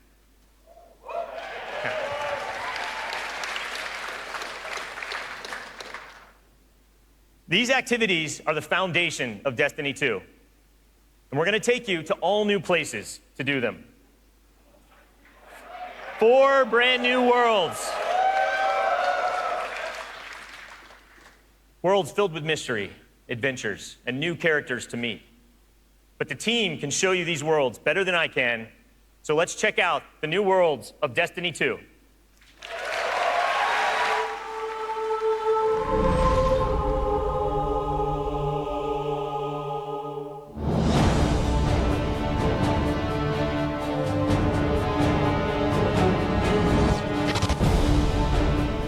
These activities are the foundation of Destiny 2. And we're going to take you to all new places to do them. 4 brand new worlds. Worlds filled with mystery, adventures, and new characters to meet. But the team can show you these worlds better than I can, so let's check out the new worlds of Destiny 2.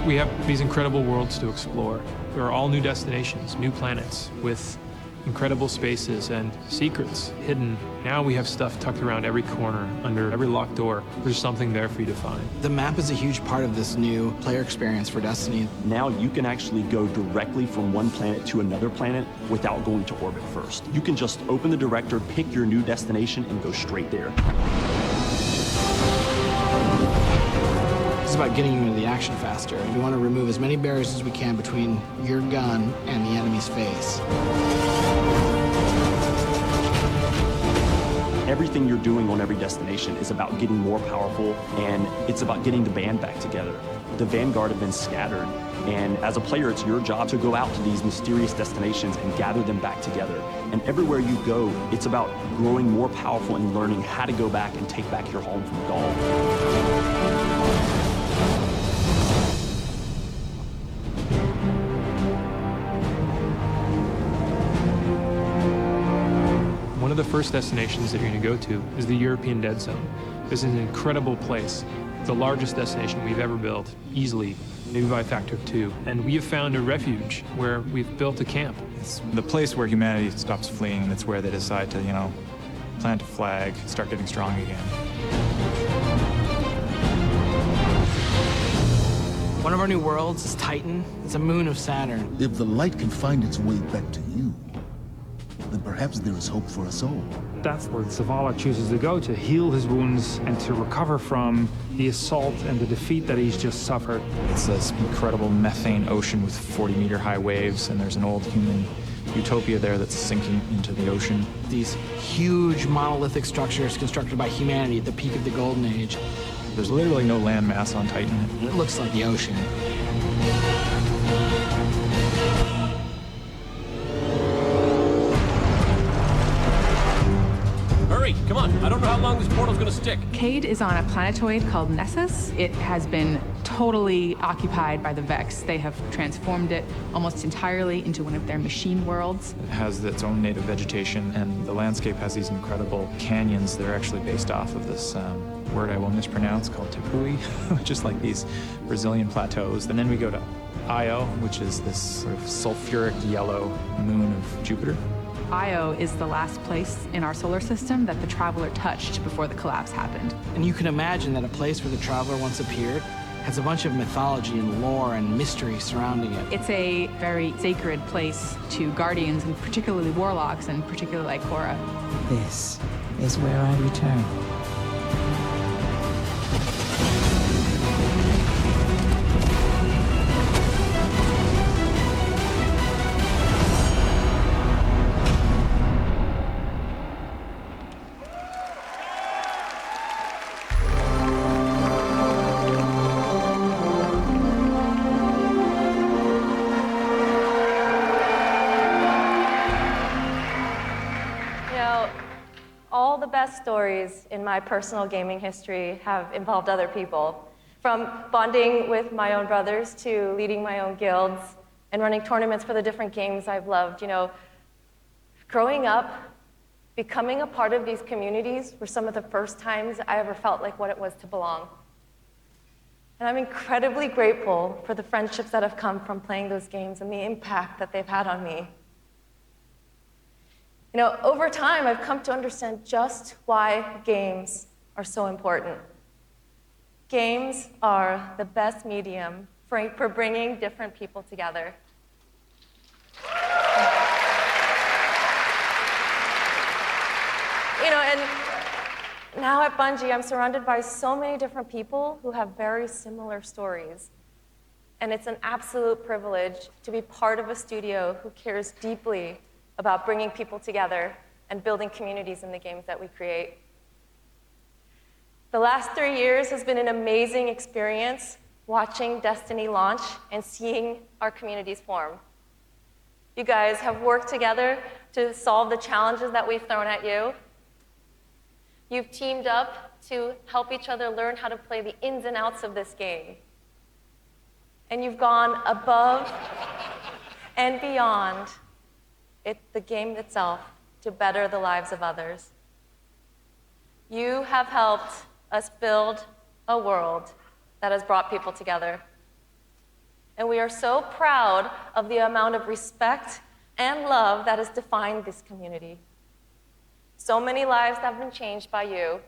We have these incredible worlds to explore. There are all new destinations, new planets with incredible spaces and secrets hidden. Now we have stuff tucked around every corner, under every locked door. There's something there for you to find. The map is a huge part of this new player experience for Destiny. Now you can actually go directly from one planet to another planet without going to orbit first. You can just open the director, pick your new destination, and go straight there. It's about getting you into the action faster. We want to remove as many barriers as we can between your gun and the enemy's face. Everything you're doing on every destination is about getting more powerful, and it's about getting the band back together. The Vanguard have been scattered, and as a player, it's your job to go out to these mysterious destinations and gather them back together. And everywhere you go, it's about growing more powerful and learning how to go back and take back your home from Gaul. One of the first destinations that you're going to go to is the European Dead Zone. This is an incredible place. It's the largest destination we've ever built, easily, maybe by a factor of 2. And we have found a refuge where we've built a camp. It's the place where humanity stops fleeing, and it's where they decide to, plant a flag, start getting strong again. One of our new worlds is Titan. It's a moon of Saturn. If the light can find its way back to you, then perhaps there is hope for us all. That's where Zavala chooses to go, to heal his wounds and to recover from the assault and the defeat that he's just suffered. It's this incredible methane ocean with 40-meter high waves, and there's an old human utopia there that's sinking into the ocean. These huge monolithic structures constructed by humanity at the peak of the Golden Age. There's literally no landmass on Titan. It looks like the ocean. Hurry, come on. I don't know how long this portal's gonna stick. Cade is on a planetoid called Nessus. It has been totally occupied by the Vex. They have transformed it almost entirely into one of their machine worlds. It has its own native vegetation, and the landscape has these incredible canyons that are actually based off of this word I will mispronounce called Tepui, which is like these Brazilian plateaus. And then we go to Io, which is this sort of sulfuric yellow moon of Jupiter. Io is the last place in our solar system that the Traveler touched before the collapse happened. And you can imagine that a place where the Traveler once appeared has a bunch of mythology and lore and mystery surrounding it. It's a very sacred place to Guardians, and particularly Warlocks, and particularly Ikora. This is where I return. best stories in my personal gaming history have involved other people. From bonding with my own brothers to leading my own guilds and running tournaments for the different games I've loved. You know, growing up, becoming a part of these communities were some of the first times I ever felt like what it was to belong. And I'm incredibly grateful for the friendships that have come from playing those games and the impact that they've had on me. You know, over time, I've come to understand just why games are so important. Games are the best medium for bringing different people together. You know, and now at Bungie, I'm surrounded by so many different people who have very similar stories. And it's an absolute privilege to be part of a studio who cares deeply about bringing people together and building communities in the games that we create. The last 3 years has been an amazing experience watching Destiny launch and seeing our communities form. You guys have worked together to solve the challenges that we've thrown at you. You've teamed up to help each other learn how to play the ins and outs of this game. And you've gone above and beyond the game itself to better the lives of others. You have helped us build a world that has brought people together. And we are so proud of the amount of respect and love that has defined this community. So many lives have been changed by you,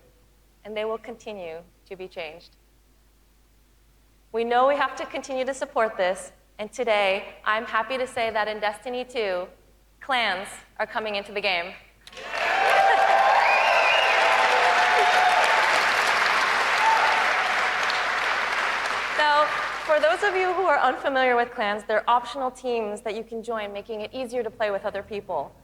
and they will continue to be changed. We know we have to continue to support this, and today, I'm happy to say that in Destiny 2, clans are coming into the game. Now, for those of you who are unfamiliar with clans, they're optional teams that you can join, making it easier to play with other people.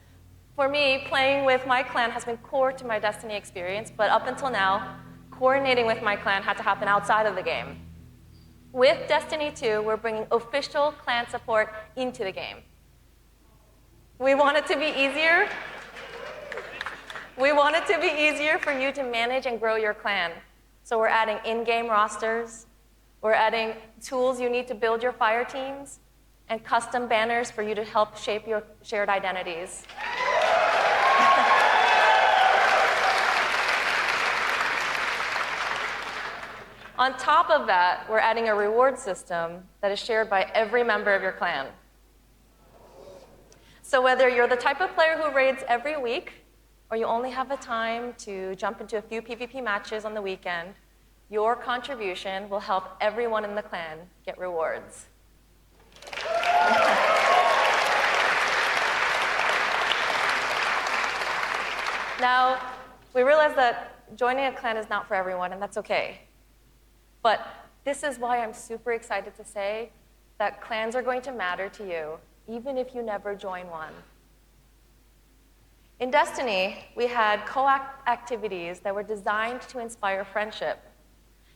For me, playing with my clan has been core to my Destiny experience, but up until now, coordinating with my clan had to happen outside of the game. With Destiny 2, we're bringing official clan support into the game. We want it to be easier. We want it to be easier for you to manage and grow your clan. So we're adding in-game rosters, we're adding tools you need to build your fire teams, and custom banners for you to help shape your shared identities. On top of that, we're adding a reward system that is shared by every member of your clan. So whether you're the type of player who raids every week, or you only have the time to jump into a few PvP matches on the weekend, your contribution will help everyone in the clan get rewards. Now, we realize that joining a clan is not for everyone, and that's okay. But this is why I'm super excited to say that clans are going to matter to you, even if you never join one. In Destiny, we had co-op activities that were designed to inspire friendship.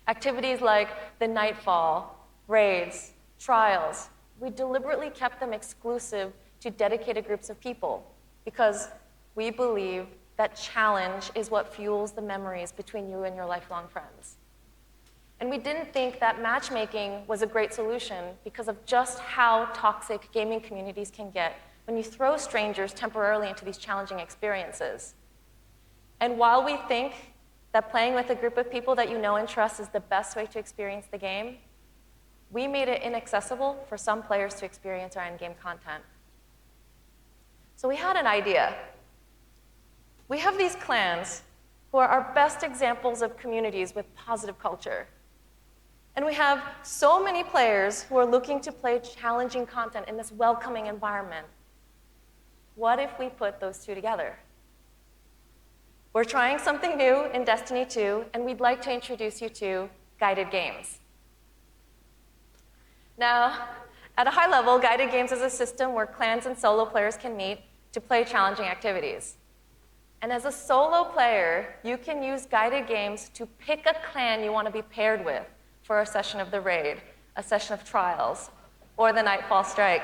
Activities like the Nightfall, raids, trials. We deliberately kept them exclusive to dedicated groups of people because we believe that challenge is what fuels the memories between you and your lifelong friends. And we didn't think that matchmaking was a great solution because of just how toxic gaming communities can get when you throw strangers temporarily into these challenging experiences. And while we think that playing with a group of people that you know and trust is the best way to experience the game, we made it inaccessible for some players to experience our in-game content. So we had an idea. We have these clans who are our best examples of communities with positive culture. And we have so many players who are looking to play challenging content in this welcoming environment. What if we put those two together? We're trying something new in Destiny 2, and we'd like to introduce you to guided games. Now, at a high level, guided games is a system where clans and solo players can meet to play challenging activities. And as a solo player, you can use guided games to pick a clan you want to be paired with for a session of the raid, a session of trials, or the Nightfall Strike.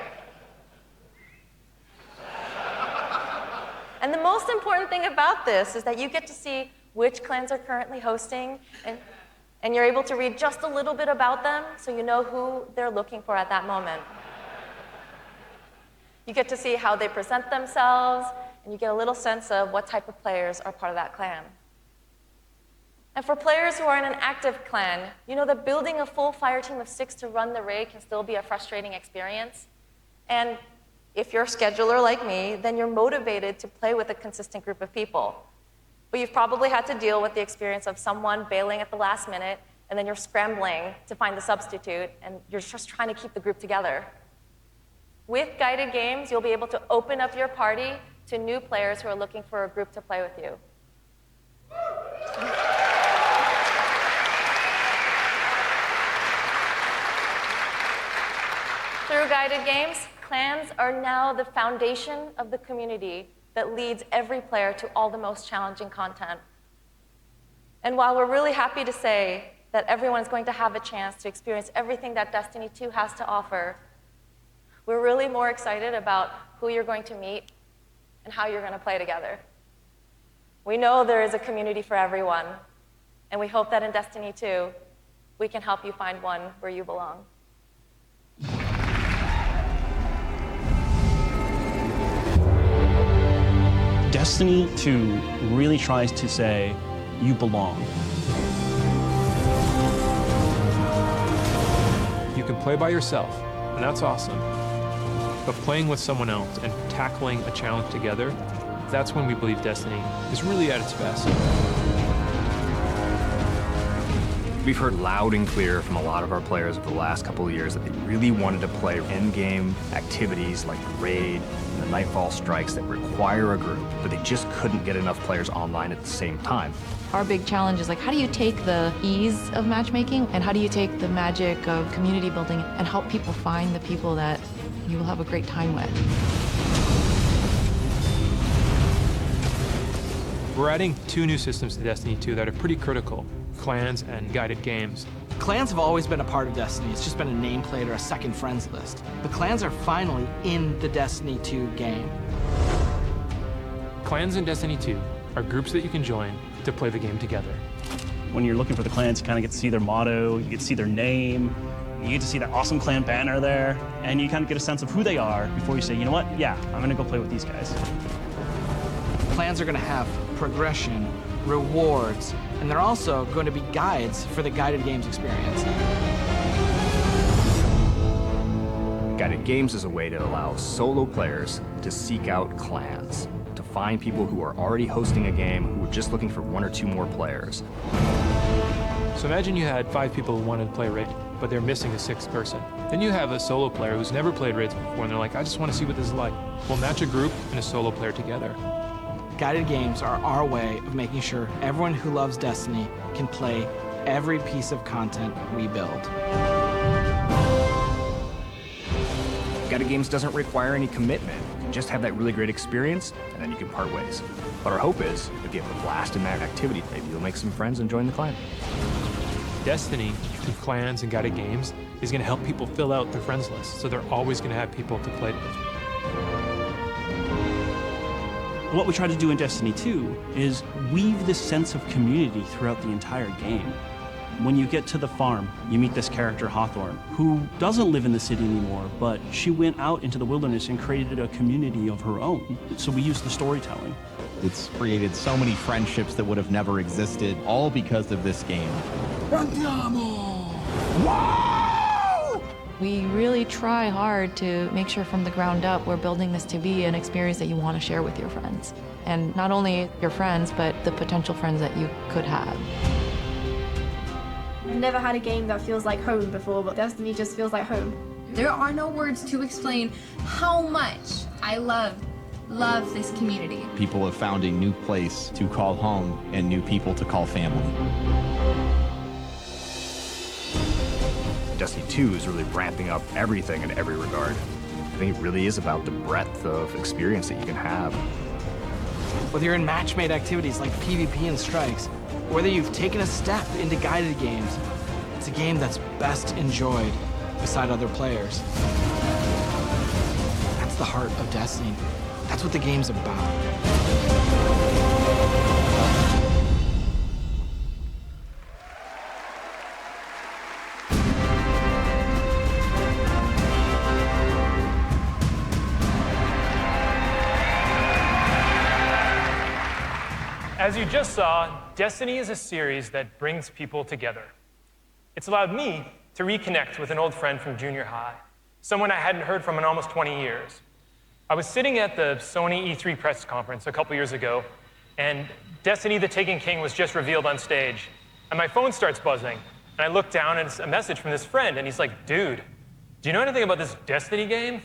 And the most important thing about this is that you get to see which clans are currently hosting, and you're able to read just a little bit about them so you know who they're looking for at that moment. You get to see how they present themselves, and you get a little sense of what type of players are part of that clan. And for players who are in an active clan, you know that building a full fire team of 6 to run the raid can still be a frustrating experience. And if you're a scheduler like me, then you're motivated to play with a consistent group of people. But you've probably had to deal with the experience of someone bailing at the last minute, and then you're scrambling to find the substitute, and you're just trying to keep the group together. With guided games, you'll be able to open up your party to new players who are looking for a group to play with you. Through guided games, clans are now the foundation of the community that leads every player to all the most challenging content. And while we're really happy to say that everyone is going to have a chance to experience everything that Destiny 2 has to offer, we're really more excited about who you're going to meet and how you're going to play together. We know there is a community for everyone, and we hope that in Destiny 2, we can help you find one where you belong. Destiny 2 really tries to say, you belong. You can play by yourself, and that's awesome. But playing with someone else and tackling a challenge together, that's when we believe Destiny is really at its best. We've heard loud and clear from a lot of our players over the last couple of years that they really wanted to play endgame activities like the raid and the Nightfall strikes that require a group, but they just couldn't get enough players online at the same time. Our big challenge is like, how do you take the ease of matchmaking and how do you take the magic of community building and help people find the people that you will have a great time with? We're adding 2 new systems to Destiny 2 that are pretty critical: clans and guided games. Clans have always been a part of Destiny. It's just been a nameplate or a second friends list. But clans are finally in the Destiny 2 game. Clans in Destiny 2 are groups that you can join to play the game together. When you're looking for the clans, you kind of get to see their motto, you get to see their name, you get to see that awesome clan banner there, and you kind of get a sense of who they are before you say, you know what, yeah, I'm gonna go play with these guys. Clans are going to have progression, rewards, and they're also going to be guides for the guided games experience. Guided games is a way to allow solo players to seek out clans, to find people who are already hosting a game who are just looking for 1 or 2 more players. So imagine you had 5 people who wanted to play raid, but they're missing a 6th person. Then you have a solo player who's never played raids before, and they're like, I just want to see what this is like. We'll match a group and a solo player together. Guided games are our way of making sure everyone who loves Destiny can play every piece of content we build. Guided games doesn't require any commitment. You can just have that really great experience, and then you can part ways. But our hope is, if you have a blast in that activity, maybe you'll make some friends and join the clan. Destiny, through clans and guided games, is going to help people fill out their friends list, so they're always going to have people to play with. What we try to do in Destiny 2 is weave this sense of community throughout the entire game. When you get to the farm, you meet this character, Hawthorne, who doesn't live in the city anymore, but she went out into the wilderness and created a community of her own. So we use the storytelling. It's created so many friendships that would have never existed, all because of this game. We really try hard to make sure from the ground up we're building this to be an experience that you want to share with your friends. And not only your friends, but the potential friends that you could have. I've never had a game that feels like home before, but Destiny just feels like home. There are no words to explain how much I love this community. People have found a new place to call home and new people to call family. Destiny 2 is really ramping up everything in every regard. I think it really is about the breadth of experience that you can have. Whether you're in match-made activities like PvP and strikes, or whether you've taken a step into guided games, it's a game that's best enjoyed beside other players. That's the heart of Destiny. That's what the game's about. As you just saw, Destiny is a series that brings people together. It's allowed me to reconnect with an old friend from junior high, someone I hadn't heard from in almost 20 years. I was sitting at the Sony E3 press conference a couple years ago, and Destiny the Taken King was just revealed on stage, and my phone starts buzzing, and I look down, and it's a message from this friend, and he's like, dude, do you know anything about this Destiny game?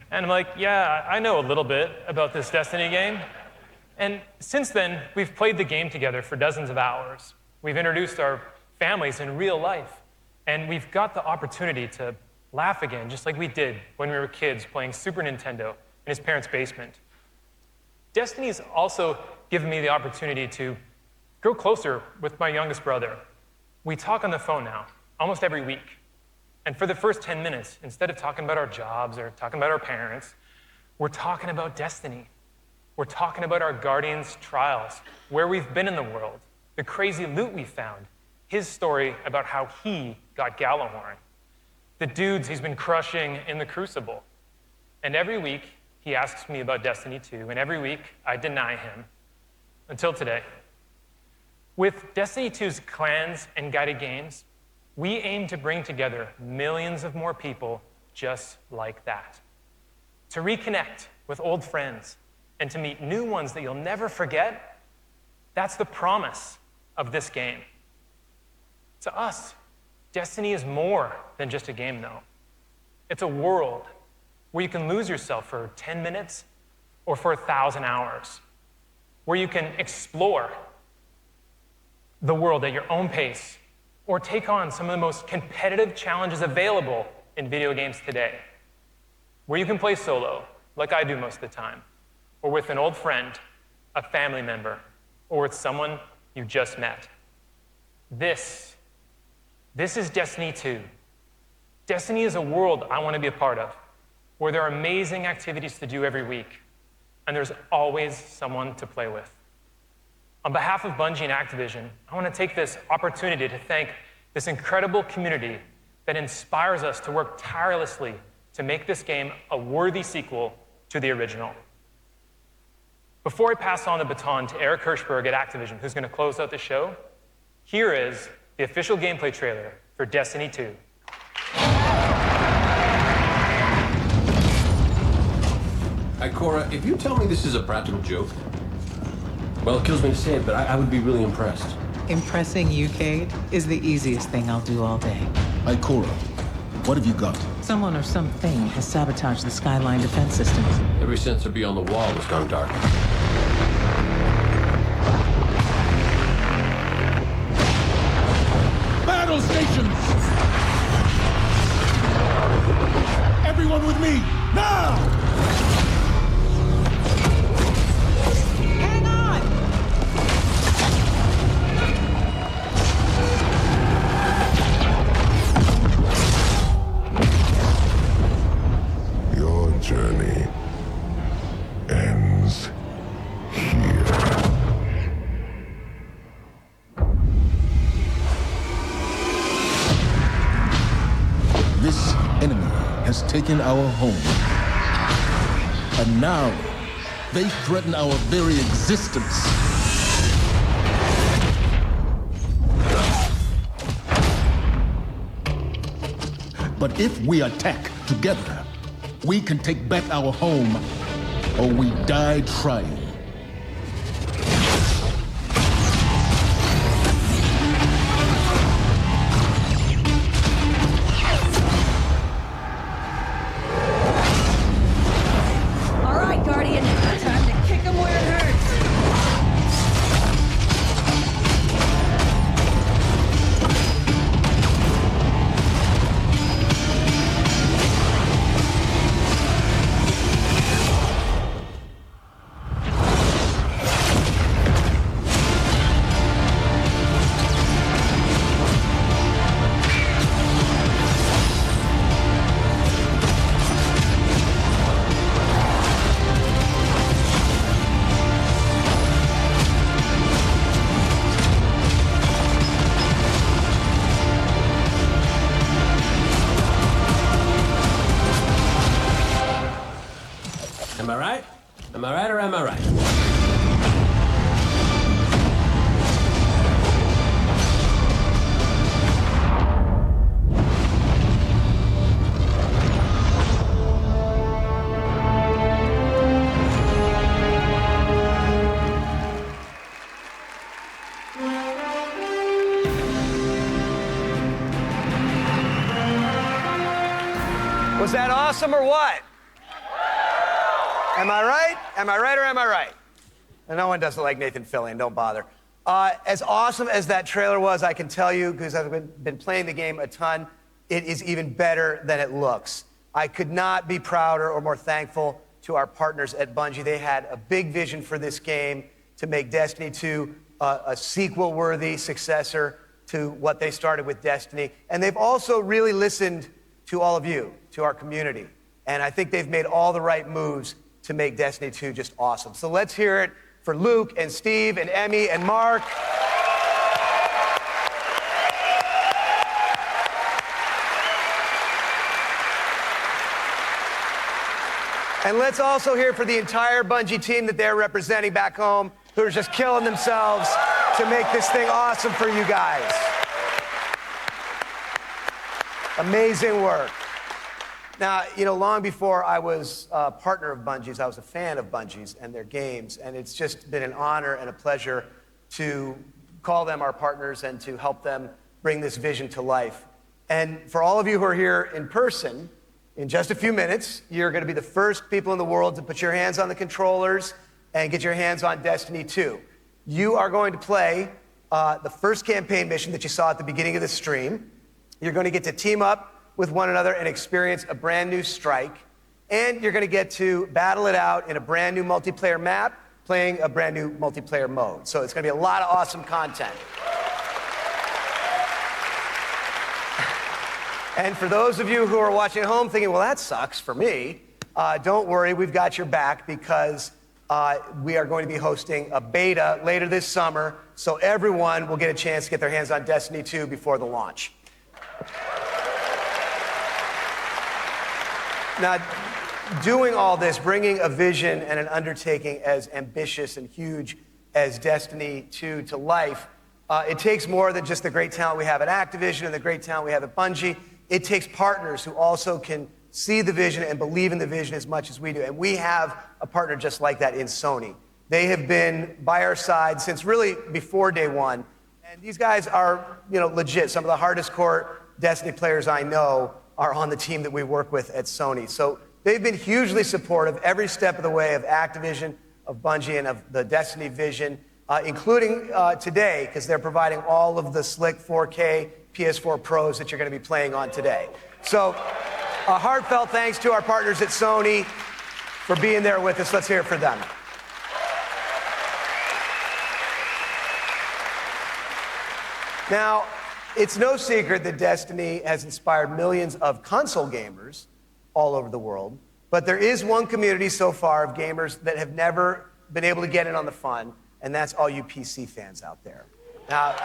And I'm like, yeah, I know a little bit about this Destiny game. And since then, we've played the game together for dozens of hours. We've introduced our families in real life, and we've got the opportunity to laugh again, just like we did when we were kids playing Super Nintendo in his parents' basement. Destiny's also given me the opportunity to grow closer with my youngest brother. We talk on the phone now, almost every week. And for the first 10 minutes, instead of talking about our jobs or talking about our parents, we're talking about Destiny. We're talking about our Guardian's trials, where we've been in the world, the crazy loot we found, his story about how he got Gallahorn, the dudes he's been crushing in the Crucible. And every week, he asks me about Destiny 2, and every week, I deny him, until today. With Destiny 2's clans and guided games, we aim to bring together millions of more people just like that. To reconnect with old friends and to meet new ones that you'll never forget, that's the promise of this game. To us, Destiny is more than just a game, though. It's a world where you can lose yourself for 10 minutes or for 1,000 hours, where you can explore the world at your own pace or take on some of the most competitive challenges available in video games today, where you can play solo, like I do most of the time, or with an old friend, a family member, or with someone you just met. This is Destiny 2. Destiny is a world I want to be a part of, where there are amazing activities to do every week, and there's always someone to play with. On behalf of Bungie and Activision, I want to take this opportunity to thank this incredible community that inspires us to work tirelessly to make this game a worthy sequel to the original. Before I pass on the baton to Eric Hirschberg at Activision, who's going to close out the show, here is the official gameplay trailer for Destiny 2. Ikora, if you tell me this is a practical joke, well, it kills me to say it, but I would be really impressed. Impressing you, Cade, is the easiest thing I'll do all day. Ikora, what have you got? Someone or something has sabotaged the Skyline defense systems. Every sensor beyond the wall has gone dark. Battle stations! Everyone with me, now! Journey ends here. This enemy has taken our home. And now, they threaten our very existence. But if we attack together, we can take back our home, or we die trying. All right, Guardian, time to kick him where it hurts. Am I right or am I right? awesome or what? Am I right? Am I right or am I right? And no one doesn't like Nathan Fillion, don't bother. As awesome as that trailer was, I can tell you, because I've been playing the game a ton, it is even better than it looks. I could not be prouder or more thankful to our partners at Bungie. They had a big vision for this game to make Destiny 2 a sequel-worthy successor to what they started with Destiny. And they've also really listened to all of you, to our community. And I think they've made all the right moves to make Destiny 2 just awesome. So let's hear it for Luke and Steve and Emmy and Mark. And let's also hear for the entire Bungie team that they're representing back home, who are just killing themselves to make this thing awesome for you guys. Amazing work. Now, you know, long before I was a partner of Bungie's, I was a fan of Bungie's and their games, and it's just been an honor and a pleasure to call them our partners and to help them bring this vision to life. And for all of you who are here in person, in just a few minutes, you're going to be the first people in the world to put your hands on the controllers and get your hands on Destiny 2. You are going to play the first campaign mission that you saw at the beginning of the stream. You're going to get to team up with one another and experience a brand new strike. And you're going to get to battle it out in a brand new multiplayer map, playing a brand new multiplayer mode. So it's going to be a lot of awesome content. And for those of you who are watching at home thinking, well, that sucks for me, don't worry, we've got your back, because we are going to be hosting a beta later this summer, so everyone will get a chance to get their hands on Destiny 2 before the launch. Now, doing all this, bringing a vision and an undertaking as ambitious and huge as Destiny 2 to life, it takes more than just the great talent we have at Activision and the great talent we have at Bungie. It takes partners who also can see the vision and believe in the vision as much as we do. And we have a partner just like that in Sony. They have been by our side since really before day one. And these guys are, you know, legit. Some of the hardest core Destiny players I know are on the team that we work with at Sony. So they've been hugely supportive every step of the way of Activision, of Bungie, and of the Destiny vision, including today, because they're providing all of the slick 4K PS4 Pros that you're going to be playing on today. So a heartfelt thanks to our partners at Sony for being there with us. Let's hear it for them. Now, it's no secret that Destiny has inspired millions of console gamers all over the world, but there is one community so far of gamers that have never been able to get in on the fun, and that's all you PC fans out there. Now,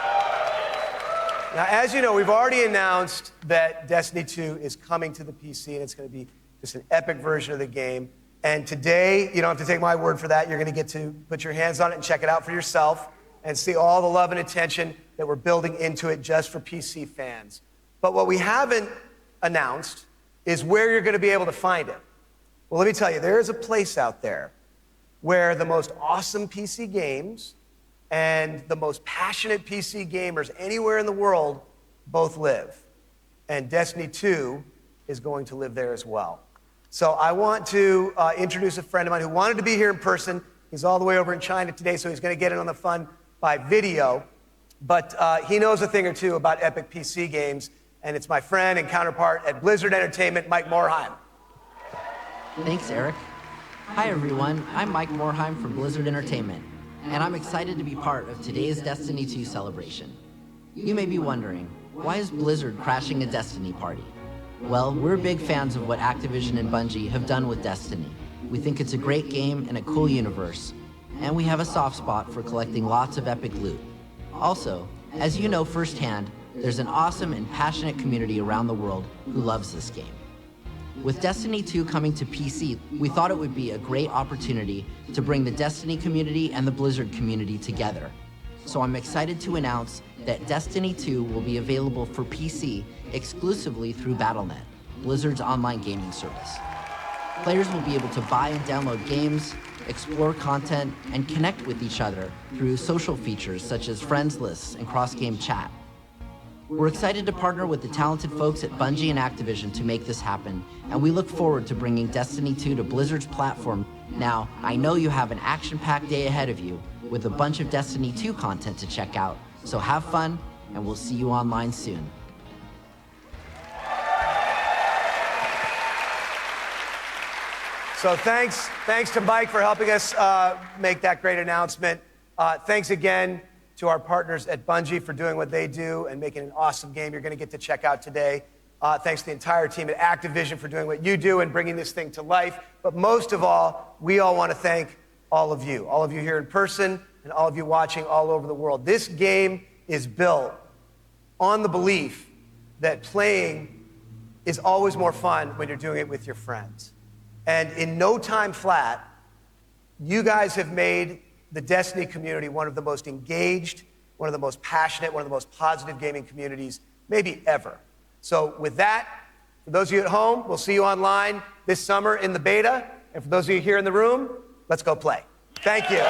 as you know, we've already announced that Destiny 2 is coming to the PC, and it's going to be just an epic version of the game. And today, you don't have to take my word for that. You're going to get to put your hands on it and check it out for yourself and see all the love and attention that we're building into it just for PC fans. But what we haven't announced is where you're going to be able to find it. Well, let me tell you, there is a place out there where the most awesome PC games and the most passionate PC gamers anywhere in the world both live. And Destiny 2 is going to live there as well. So I want to introduce a friend of mine who wanted to be here in person. He's all the way over in China today, so he's going to get in on the fun by video. But he knows a thing or two about epic PC games, and it's my friend and counterpart at Blizzard Entertainment, Mike Morhaime. Thanks, Eric. Hi, everyone. I'm Mike Morhaime from Blizzard Entertainment, and I'm excited to be part of today's Destiny 2 celebration. You may be wondering, why is Blizzard crashing a Destiny party? Well, we're big fans of what Activision and Bungie have done with Destiny. We think it's a great game and a cool universe, and we have a soft spot for collecting lots of epic loot. Also, as you know firsthand, there's an awesome and passionate community around the world who loves this game. With Destiny 2 coming to PC, we thought it would be a great opportunity to bring the Destiny community and the Blizzard community together. So I'm excited to announce that Destiny 2 will be available for PC exclusively through Battle.net, Blizzard's online gaming service. Players will be able to buy and download games, explore content, and connect with each other through social features such as friends lists and cross-game chat. We're excited to partner with the talented folks at Bungie and Activision to make this happen, and we look forward to bringing Destiny 2 to Blizzard's platform. Now, I know you have an action-packed day ahead of you with a bunch of Destiny 2 content to check out, so have fun, and we'll see you online soon. So thanks to Mike for helping us make that great announcement. Thanks again to our partners at Bungie for doing what they do and making an awesome game you're going to get to check out today. Thanks to the entire team at Activision for doing what you do and bringing this thing to life. But most of all, we all want to thank all of you here in person and all of you watching all over the world. This game is built on the belief that playing is always more fun when you're doing it with your friends. And in no time flat, you guys have made the Destiny community one of the most engaged, one of the most passionate, one of the most positive gaming communities maybe ever. So with that, for those of you at home, we'll see you online this summer in the beta. And for those of you here in the room, let's go play. Thank you.